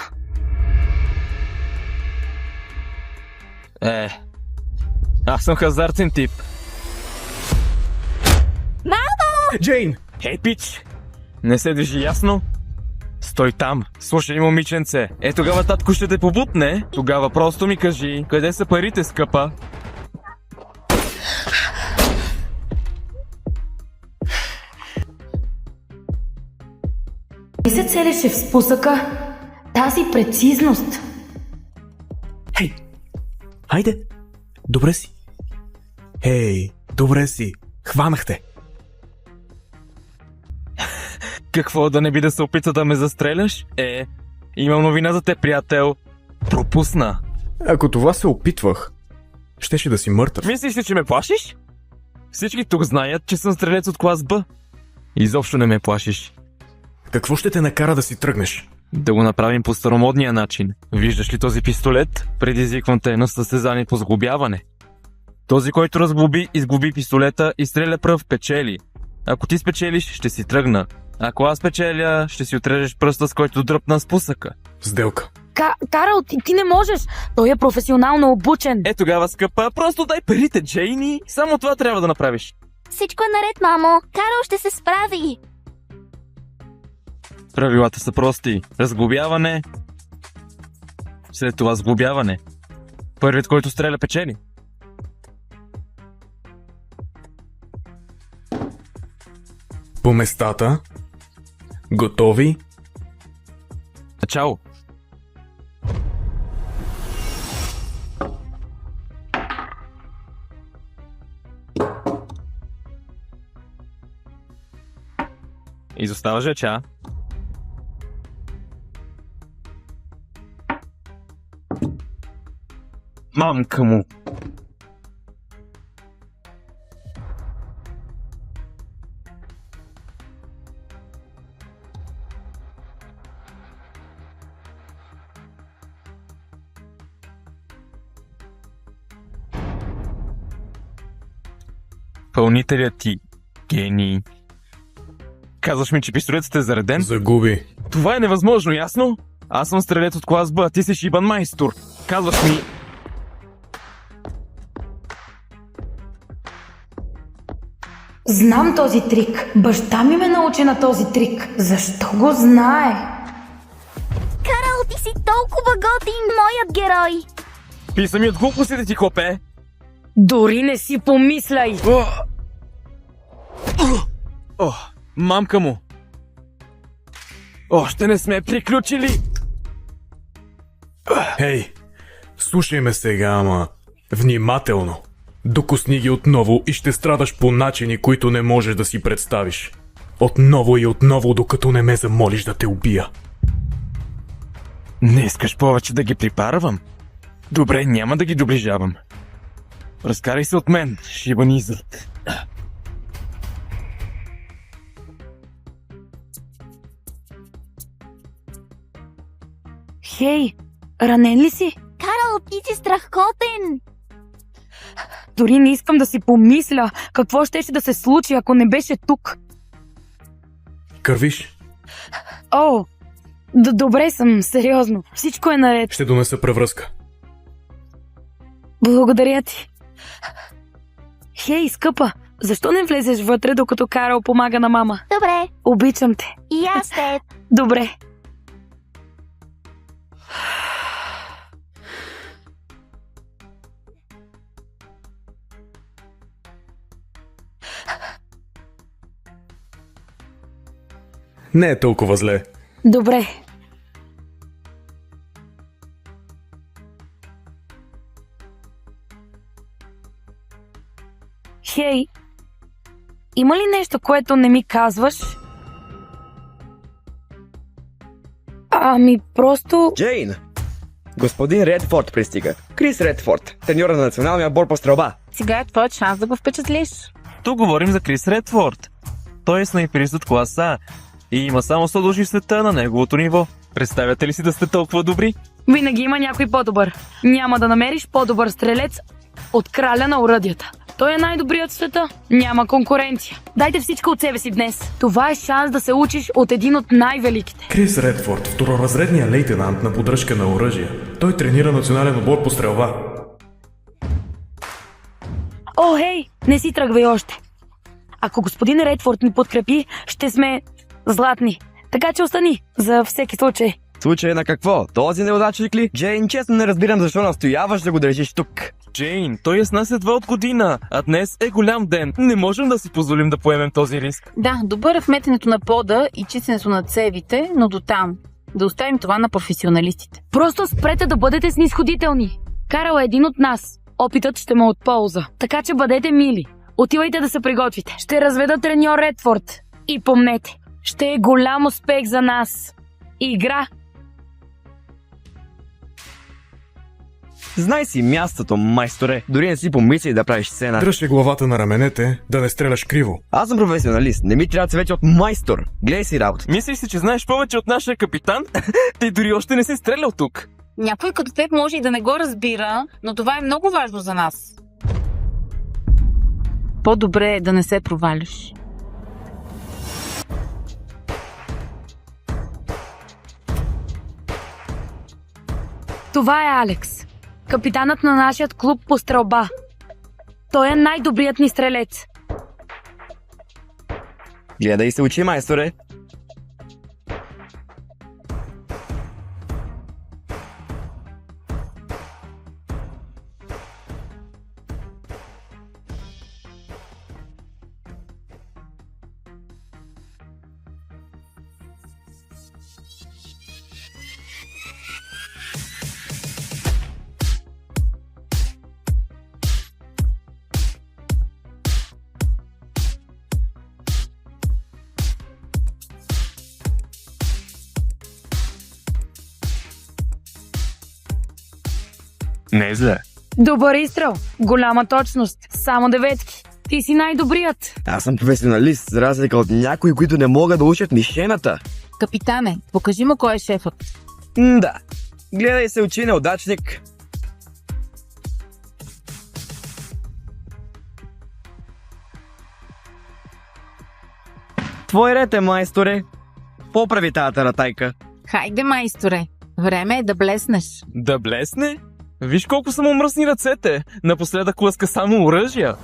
Аз съм хазартен тип. Джейн! Хей, пич! Не се движи ясно? Стой там, слушай, момиченце. Тогава татко ще те побутне. Тогава просто ми кажи, къде са парите, скъпа? И се целеше в спусъка тази прецизност. Хайде! Добре си. Хей, добре си. Хванахте. Какво, да не би да се опита да ме застреляш? Имам новина за те, приятел. Пропусна. Ако това се опитвах, щеше да си мъртъв. Мислиш ли, че ме плашиш? Всички тук знаят, че съм стрелец от клас Б. Изобщо не ме плашиш. Какво ще те накара да си тръгнеш? Да го направим по старомодния начин. Виждаш ли този пистолет? Предизвиквам те на състезание по сглобяване. Този, който разглоби, изглоби пистолета и стреля пръв, печели. Ако ти спечелиш, ще си тръгна. Ако аз печеля, ще си отрежеш пръста, с който дръпна спусъка. Сделка. Карл, ти не можеш. Той е професионално обучен. Тогава, скъпа, просто дай парите, Джейни. Само това трябва да направиш. всичко е наред, мамо. Карл ще се справи. Правилата са прости. Разглобяване. След това сглобяване. Първият, който стреля, печели. По местата. Готови? Чао. Изостава жеча. Мамка му. Пълнителят ти, гений. Казваш ми, че пистолетът е зареден? Загуби. Това е невъзможно, ясно? Аз съм стрелец от клас Б, ти си шибан майстор. Казваш ми... Знам този трик. Баща ми ме научи на този трик. Защо го знае? Карл, ти си толкова готин, моят герой. Писа ми от глупостите ти, хлопе! Дори не си помисляй. Мамка му! Още не сме приключили! Хей, слушай ме сега, ама внимателно. Докосни ги отново и ще страдаш по начини, които не можеш да си представиш. Отново и отново, докато не ме замолиш да те убия. Не искаш повече да ги припарвам? Добре, няма да ги доближавам. Разкарай се от мен, шибан изрод. Хей, ранен ли си? Карл, ти си страхотен. Дори не искам да си помисля какво щеше да се случи, ако не беше тук. Кървиш? О, добре съм, сериозно. Всичко е наред. Ще донеса превръзка. Благодаря ти. Хей, скъпа, защо не влезеш вътре, докато Карл помага на мама? Добре, Обичам те. и аз теб. Добре. Не е толкова зле. Добре. Хей, има ли нещо, което не ми казваш? Ами, просто... Джейн! Господин Редфорд пристига. Крис Редфорд, треньора на националния отбор по стрелба. Сега е твой шанс да го впечатлиш. Тук говорим за Крис Редфорд. Той е снайперист от клас А и има само 100 души в света на неговото ниво. Представяте ли си да сте толкова добри? Винаги има някой по-добър. Няма да намериш по-добър стрелец от краля на оръдията. Той е най-добрият в света. Няма конкуренция. Дайте всичко от себе си днес. Това е шанс да се учиш от един от най-великите. Крис Редфорд, второразредният лейтенант на поддръжка на оръжия. Той тренира национален отбор по стрелба. О, хей, не си тръгвай още. Ако господин Редфорд ни подкрепи, ще сме златни. Така че остани, за всеки случай. Случай на какво? Този неудачник ли? Джейн, честно не разбирам защо настояваш да го държиш тук. Джейн, той е с нас едва от година, а днес е голям ден. Не можем да си позволим да поемем този риск. Да, добър е в метенето на пода и чистенето на цевите, но до там. Да оставим това на професионалистите. Просто спрете да бъдете снисходителни. Карал е един от нас. Опитът ще му е от полза. Така че бъдете мили. Отивайте да се приготвите. Ще разведа треньор Редфорд. И помнете, ще е голям успех за нас. Игра. Знай си мястото, майсторе. Дори не си помисли да правиш сцена. Дръжте главата на раменете, да не стреляш криво. Аз съм професионалист. Не ми трябва цвече от майстор. Гледай си работа. Мислиш си, че знаеш повече от нашия капитан? Ти дори още не си стрелял тук. Някой като теб може и да не го разбира, но това е много важно за нас. По-добре е да не се провалиш. Това е Алекс. Капитанът на нашият клуб по стрелба. Той е най-добрият ни стрелец. Гледай се учи, майсторе. Не е зле. Добър изстрел. Голяма точност. Само деветки. Ти си най-добрият. Аз съм професионалист, за разлика от някои, които не могат да учат мишената. Капитане, покажи му кой е шефът. Да. Гледай се учи, неудачник. Твой ред е, майсторе. Поправи тази таратайка. Хайде, майсторе. Време е да блеснеш. Да блесне? Виж колко са му мръсни ръцете. Напоследък лъска само оръжия.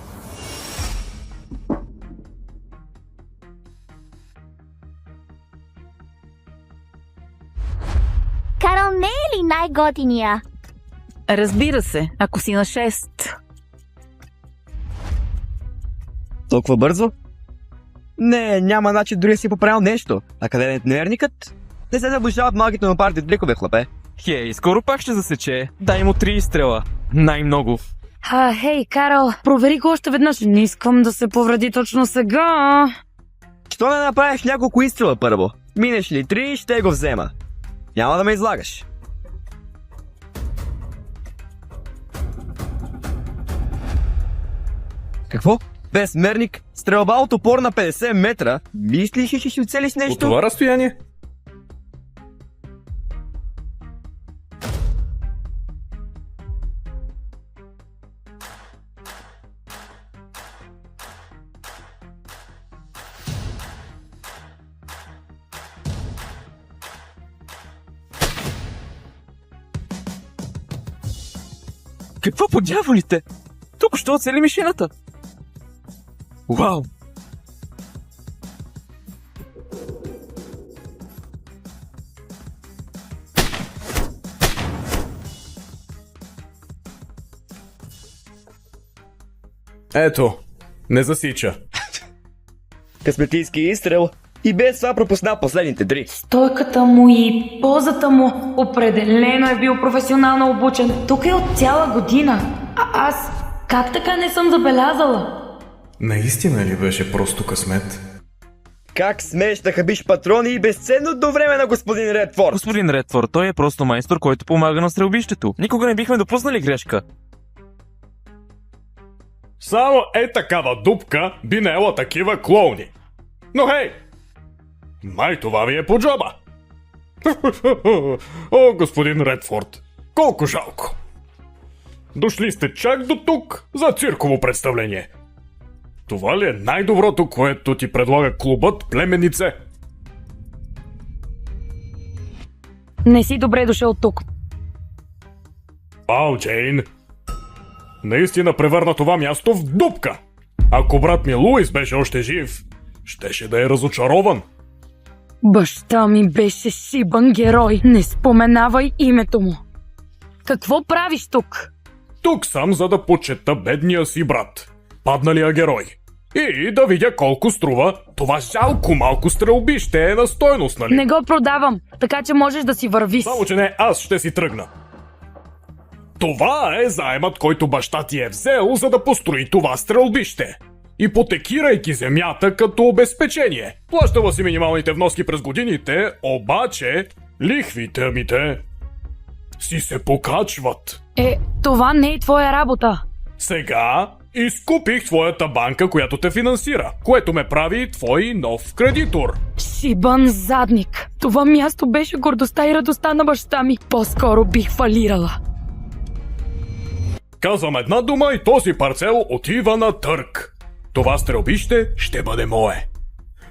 Карл не е ли най-готиния? Разбира се, ако си на 6. Толкова бързо? Не, няма начин дори да си поправил нещо. А къде е дневникът? Не се заближават малките на парти трикове, хлапе. Хей, скоро пак ще засече. Дай му 3 изстрела. Най-много. Хей, Карл, провери го още веднъж. Не искам да се повреди точно сега. Що не направиш няколко изстрела първо? Минеш ли 3, ще го взема. Няма да ме излагаш. Какво? Безмерник? Стрелба от опор на 50 метра? Мислиш ли, че ще оцелиш нещо? От това разстояние? Какво по дяволите? Тук що оцели мишената? Вау! Ето, не засича. Късметлийски изстрел. И без това пропусна последните 3. Стойката му и позата му определено е бил професионално обучен. Тук е от цяла година. А аз как така не съм забелязала? Наистина ли беше просто късмет? Как смееш да хабиш патрони и безценното време на господин Редфорд? Господин Редфорд, той е просто майстор, който помага на стрелбището. Никога не бихме допуснали грешка. Само е такава дупка би наела такива клоуни. Но хей! Май това ви е по джоба. О, господин Редфорд, колко жалко. Дошли сте чак до тук за цирково представление. Това ли е най-доброто, което ти предлага клубът Племенице? Не си добре дошъл тук. Ау, Джейн. Наистина превърна това място в дупка. Ако брат ми Луис беше още жив, щеше да е разочарован. Баща ми беше шибан герой. Не споменавай името му. Какво правиш тук? Тук съм, за да почета бедния си брат, падналия герой. И да видя колко струва това жалко малко стрелбище е на стойност, нали? Не го продавам, така че можеш да си вървиш. Само, че не аз ще си тръгна. Това е заемът, който баща ти е взел, за да построи това стрелбище. Ипотекирайки земята като обезпечение. Плащала си минималните вноски през годините, обаче лихвите си се покачват. Това не е твоя работа. Сега изкупих твоята банка, която те финансира, което ме прави твой нов кредитор. Шибан задник. Това място беше гордостта и радостта на баща ми. По-скоро бих фалирала. Казвам една дума и този парцел отива на търг. Това стрелбище ще бъде мое.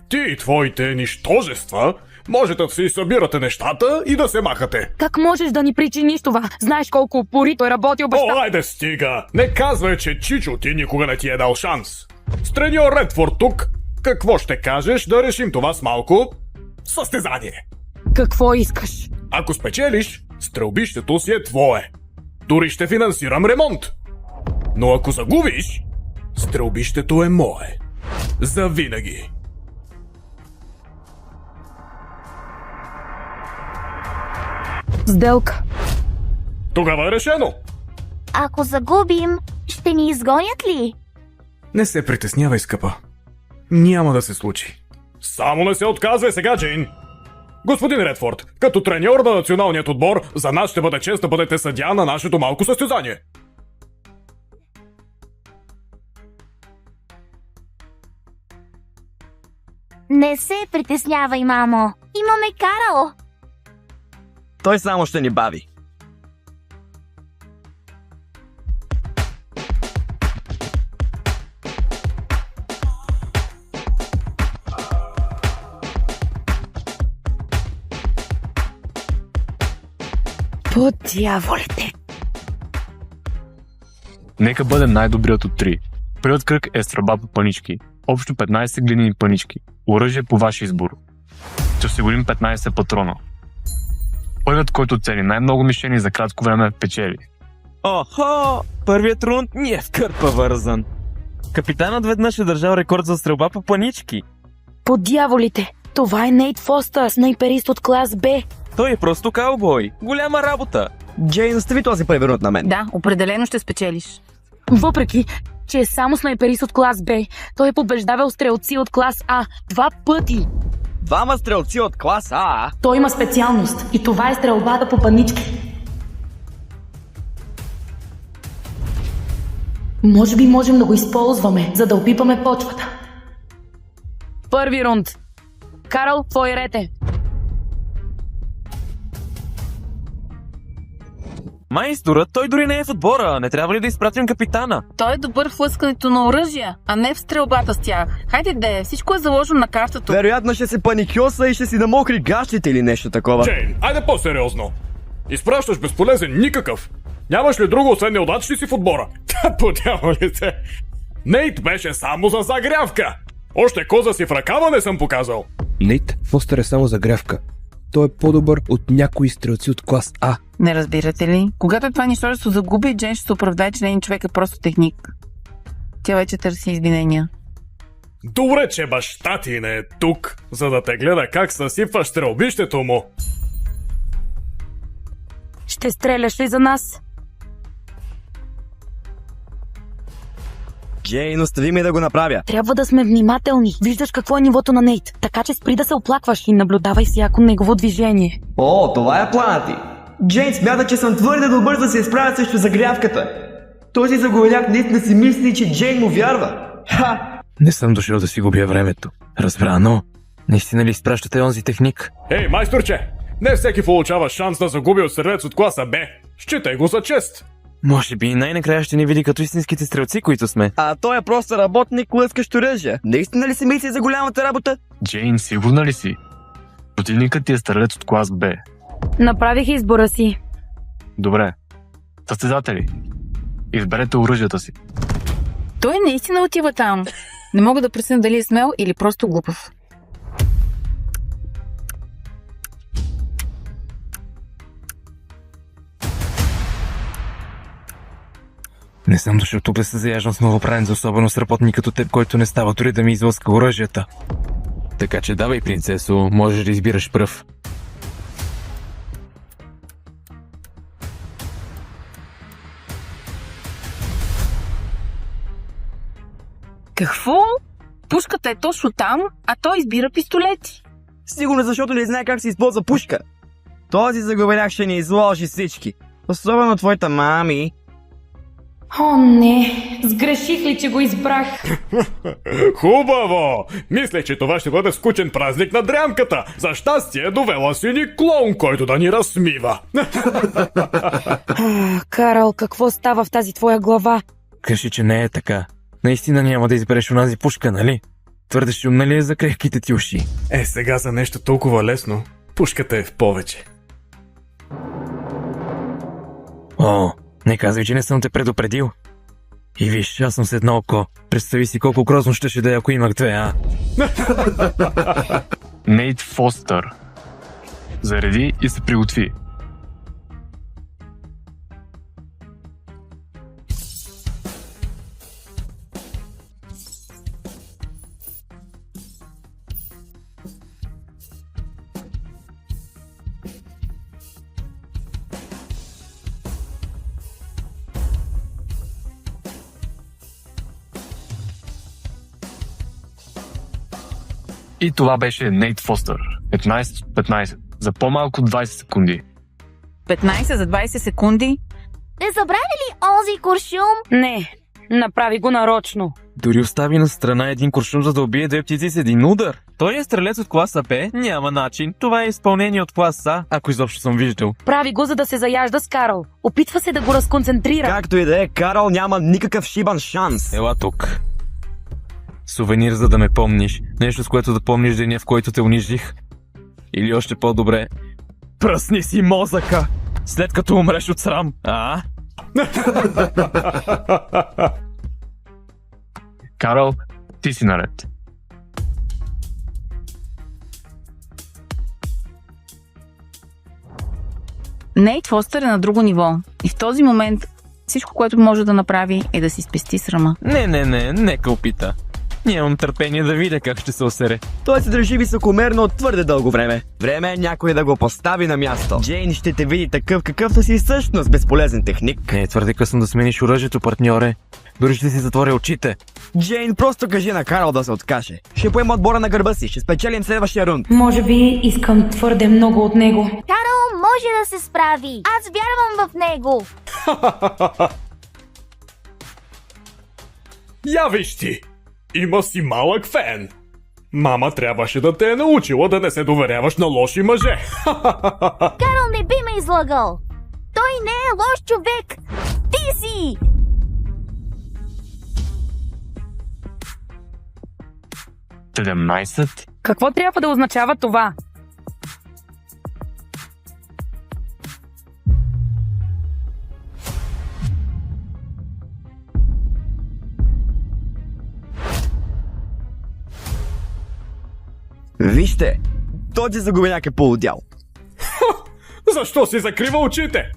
Ти и твоите нищожества можете да си събирате нещата и да се махате. Как можеш да ни причиниш това? Знаеш колко упорито е работил баща. О, айде стига! Не казвай, че Чичо ти никога не ти е дал шанс. С треньор Редфорд тук, какво ще кажеш да решим това с малко състезание? Какво искаш? Ако спечелиш, стрелбището си е твое. Дори ще финансирам ремонт. Но ако загубиш, стрелбището е мое. Завинаги. Сделка. Тогава е решено. Ако загубим, ще ни изгонят ли? Не се притеснявай, скъпа. Няма да се случи. Само не се отказвай сега, Джейн. Господин Редфорд, като треньор на националният отбор, за нас ще бъде чест да бъдете съдия на нашето малко състезание. Не се притеснявай, мамо. Имаме Карл. Той само ще ни бави. По дяволите. Нека бъде най-добрият от 3. Първият кръг е стрелба по панички. Общо 15 глинени панички. Оръжие по ваш избор. Ще осигурим 15 патрона. Първият, който цели най-много мишени за кратко време, печели. Охо! Първият рунд ни е в кърпа вързан. Капитанът веднъж е държал рекорд за стрелба по панички. По дяволите. Това е Нейт Фостър, снайперист от клас Б. Той е просто каубой. Голяма работа. Джейн, остави този превърнат на мен. Да, определено ще спечелиш. Въпреки, че е само снайперист от клас Б, той е побеждавал стрелци от клас А 2 пъти. Двама стрелци от клас А. Той има специалност и това е стрелбата по панички. Може би можем да го използваме, за да опипаме почвата. Първи рунд. Карл, твой ред е. Майсторът, той дори не е в отбора. Не трябва ли да изпратим капитана? Той е добър в лъскането на оръжия, а не в стрелбата с тях. Хайде де, всичко е заложено на картата. Вероятно ще се паникьоса и ще си намокри гащите или нещо такова. Джейн, айде по-сериозно. Изпращаш безполезен никакъв. Нямаш ли друго, освен неудачите си в отбора? Подявалите. Нейт беше само за загрявка. Още коза си в ръкава не съм показал. Нейт Фостър е само загрявка. Той е по-добър от някои стрелци от клас А. Не разбирате ли? Когато това нищожество загуби, Джейн ще се оправдае, че нейният човек е просто техник. Тя вече търси извинения. Добре, че баща ти не е тук, за да те гледа как съсипваш стрелбището му. Ще стреляш ли за нас? Джейн, остави ми да го направя. Трябва да сме внимателни. Виждаш какво е нивото на Нейт. Така че спри да се оплакваш и наблюдавай всяко негово движение. О, това е планът ти. Джейн смята, че съм твърде добър да се справя срещу загрявката. Този заговаряк наистина си мисли, че Джейн му вярва. Ха! Не съм дошъл да си губя времето. Разбрано. Наистина ли изпращате онзи техник? Ей, майсторче! Не всеки получава шанс да загуби от стрелец от класа Б. Считай го за чест. Може би най-накрая ще ни види като истинските стрелци, които сме. А той е просто работник, лъскащ оръжие. Наистина ли си мисли за голямата работа? Джейн, сигурна ли си? Противникът ти е стрелец от клас Б. Направих избора си. Добре. Състезатели, изберете оръжията си. Той наистина отива там. Не мога да преценя дали е смел или просто глупав. Не съм дошъл тук да се заяждам с новопранец, особено с работник като теб, който не става дори да ми излъска оръжията. Така че давай, принцесо, можеш да избираш пръв. Какво? Пушката е точно там, а той избира пистолети. Сигурно защото не знае как се използва пушка. Този заговаряк ще ни изложи всички. Особено твоята мами. О, не. Сгреших ли, че го избрах? Хубаво! Мислех, че това ще бъде скучен празник на дрямката. За щастие довела си ни клоун, който да ни разсмива. Карал, какво става в тази твоя глава? Кажи, че не е така. Наистина няма да избереш онази пушка, нали? Твърде шумна ли е за крехките ти уши? Сега за нещо толкова лесно, пушката е в повече. О, не казвай, че не съм те предупредил. И виж, аз съм с едно око. Представи си колко грозно щеше да е, ако имах две, а? Нейт Фостър. Зареди и се приготви. И това беше Нейт Фостър. 15 от 15. За по-малко от 20 секунди. 15 за 20 секунди? Не забравя ли онзи куршум? Не, направи го нарочно. Дори остави на страна един куршум, за да убие две птици с един удар. Той е стрелец от класа Б? Няма начин. Това е изпълнение от клас А, ако изобщо съм виждал. Прави го, за да се заяжда с Карл. Опитва се да го разконцентрира. Както и да е, Карл няма никакъв шибан шанс. Ела тук. Сувенир, за да ме помниш. Нещо, с което да помниш деня, в който те унижих. Или още по-добре, пръсни си мозъка, след като умреш от срам, а? Карл, ти си наред. Нейт Фостър е на друго ниво. И в този момент всичко, което може да направи, е да си спести срама. Не, нека опита. Нямам търпение да видя как ще се осере. Той се държи високомерно от твърде дълго време. Време е някой да го постави на място. Джейн ще те види такъв, какъвто си всъщност безполезен техник. Не е твърде късно да смениш оръжието, партньоре. Дори ще си затворя очите. Джейн, просто кажи на Карл да се откаже. Ще поема отбора на гърба си, ще спечелим следващия рунд. Може би искам твърде много от него. Карл може да се справи. Аз вярвам в него. Я виж ти! Има си малък фен. Мама трябваше да те е научила да не се доверяваш на лоши мъже. Карл не би ме излагал. Той не е лош човек. Ти си! Седемнайсет. Какво трябва да означава това? Вижте, този заговеняк е полудял. Защо си закрива очите?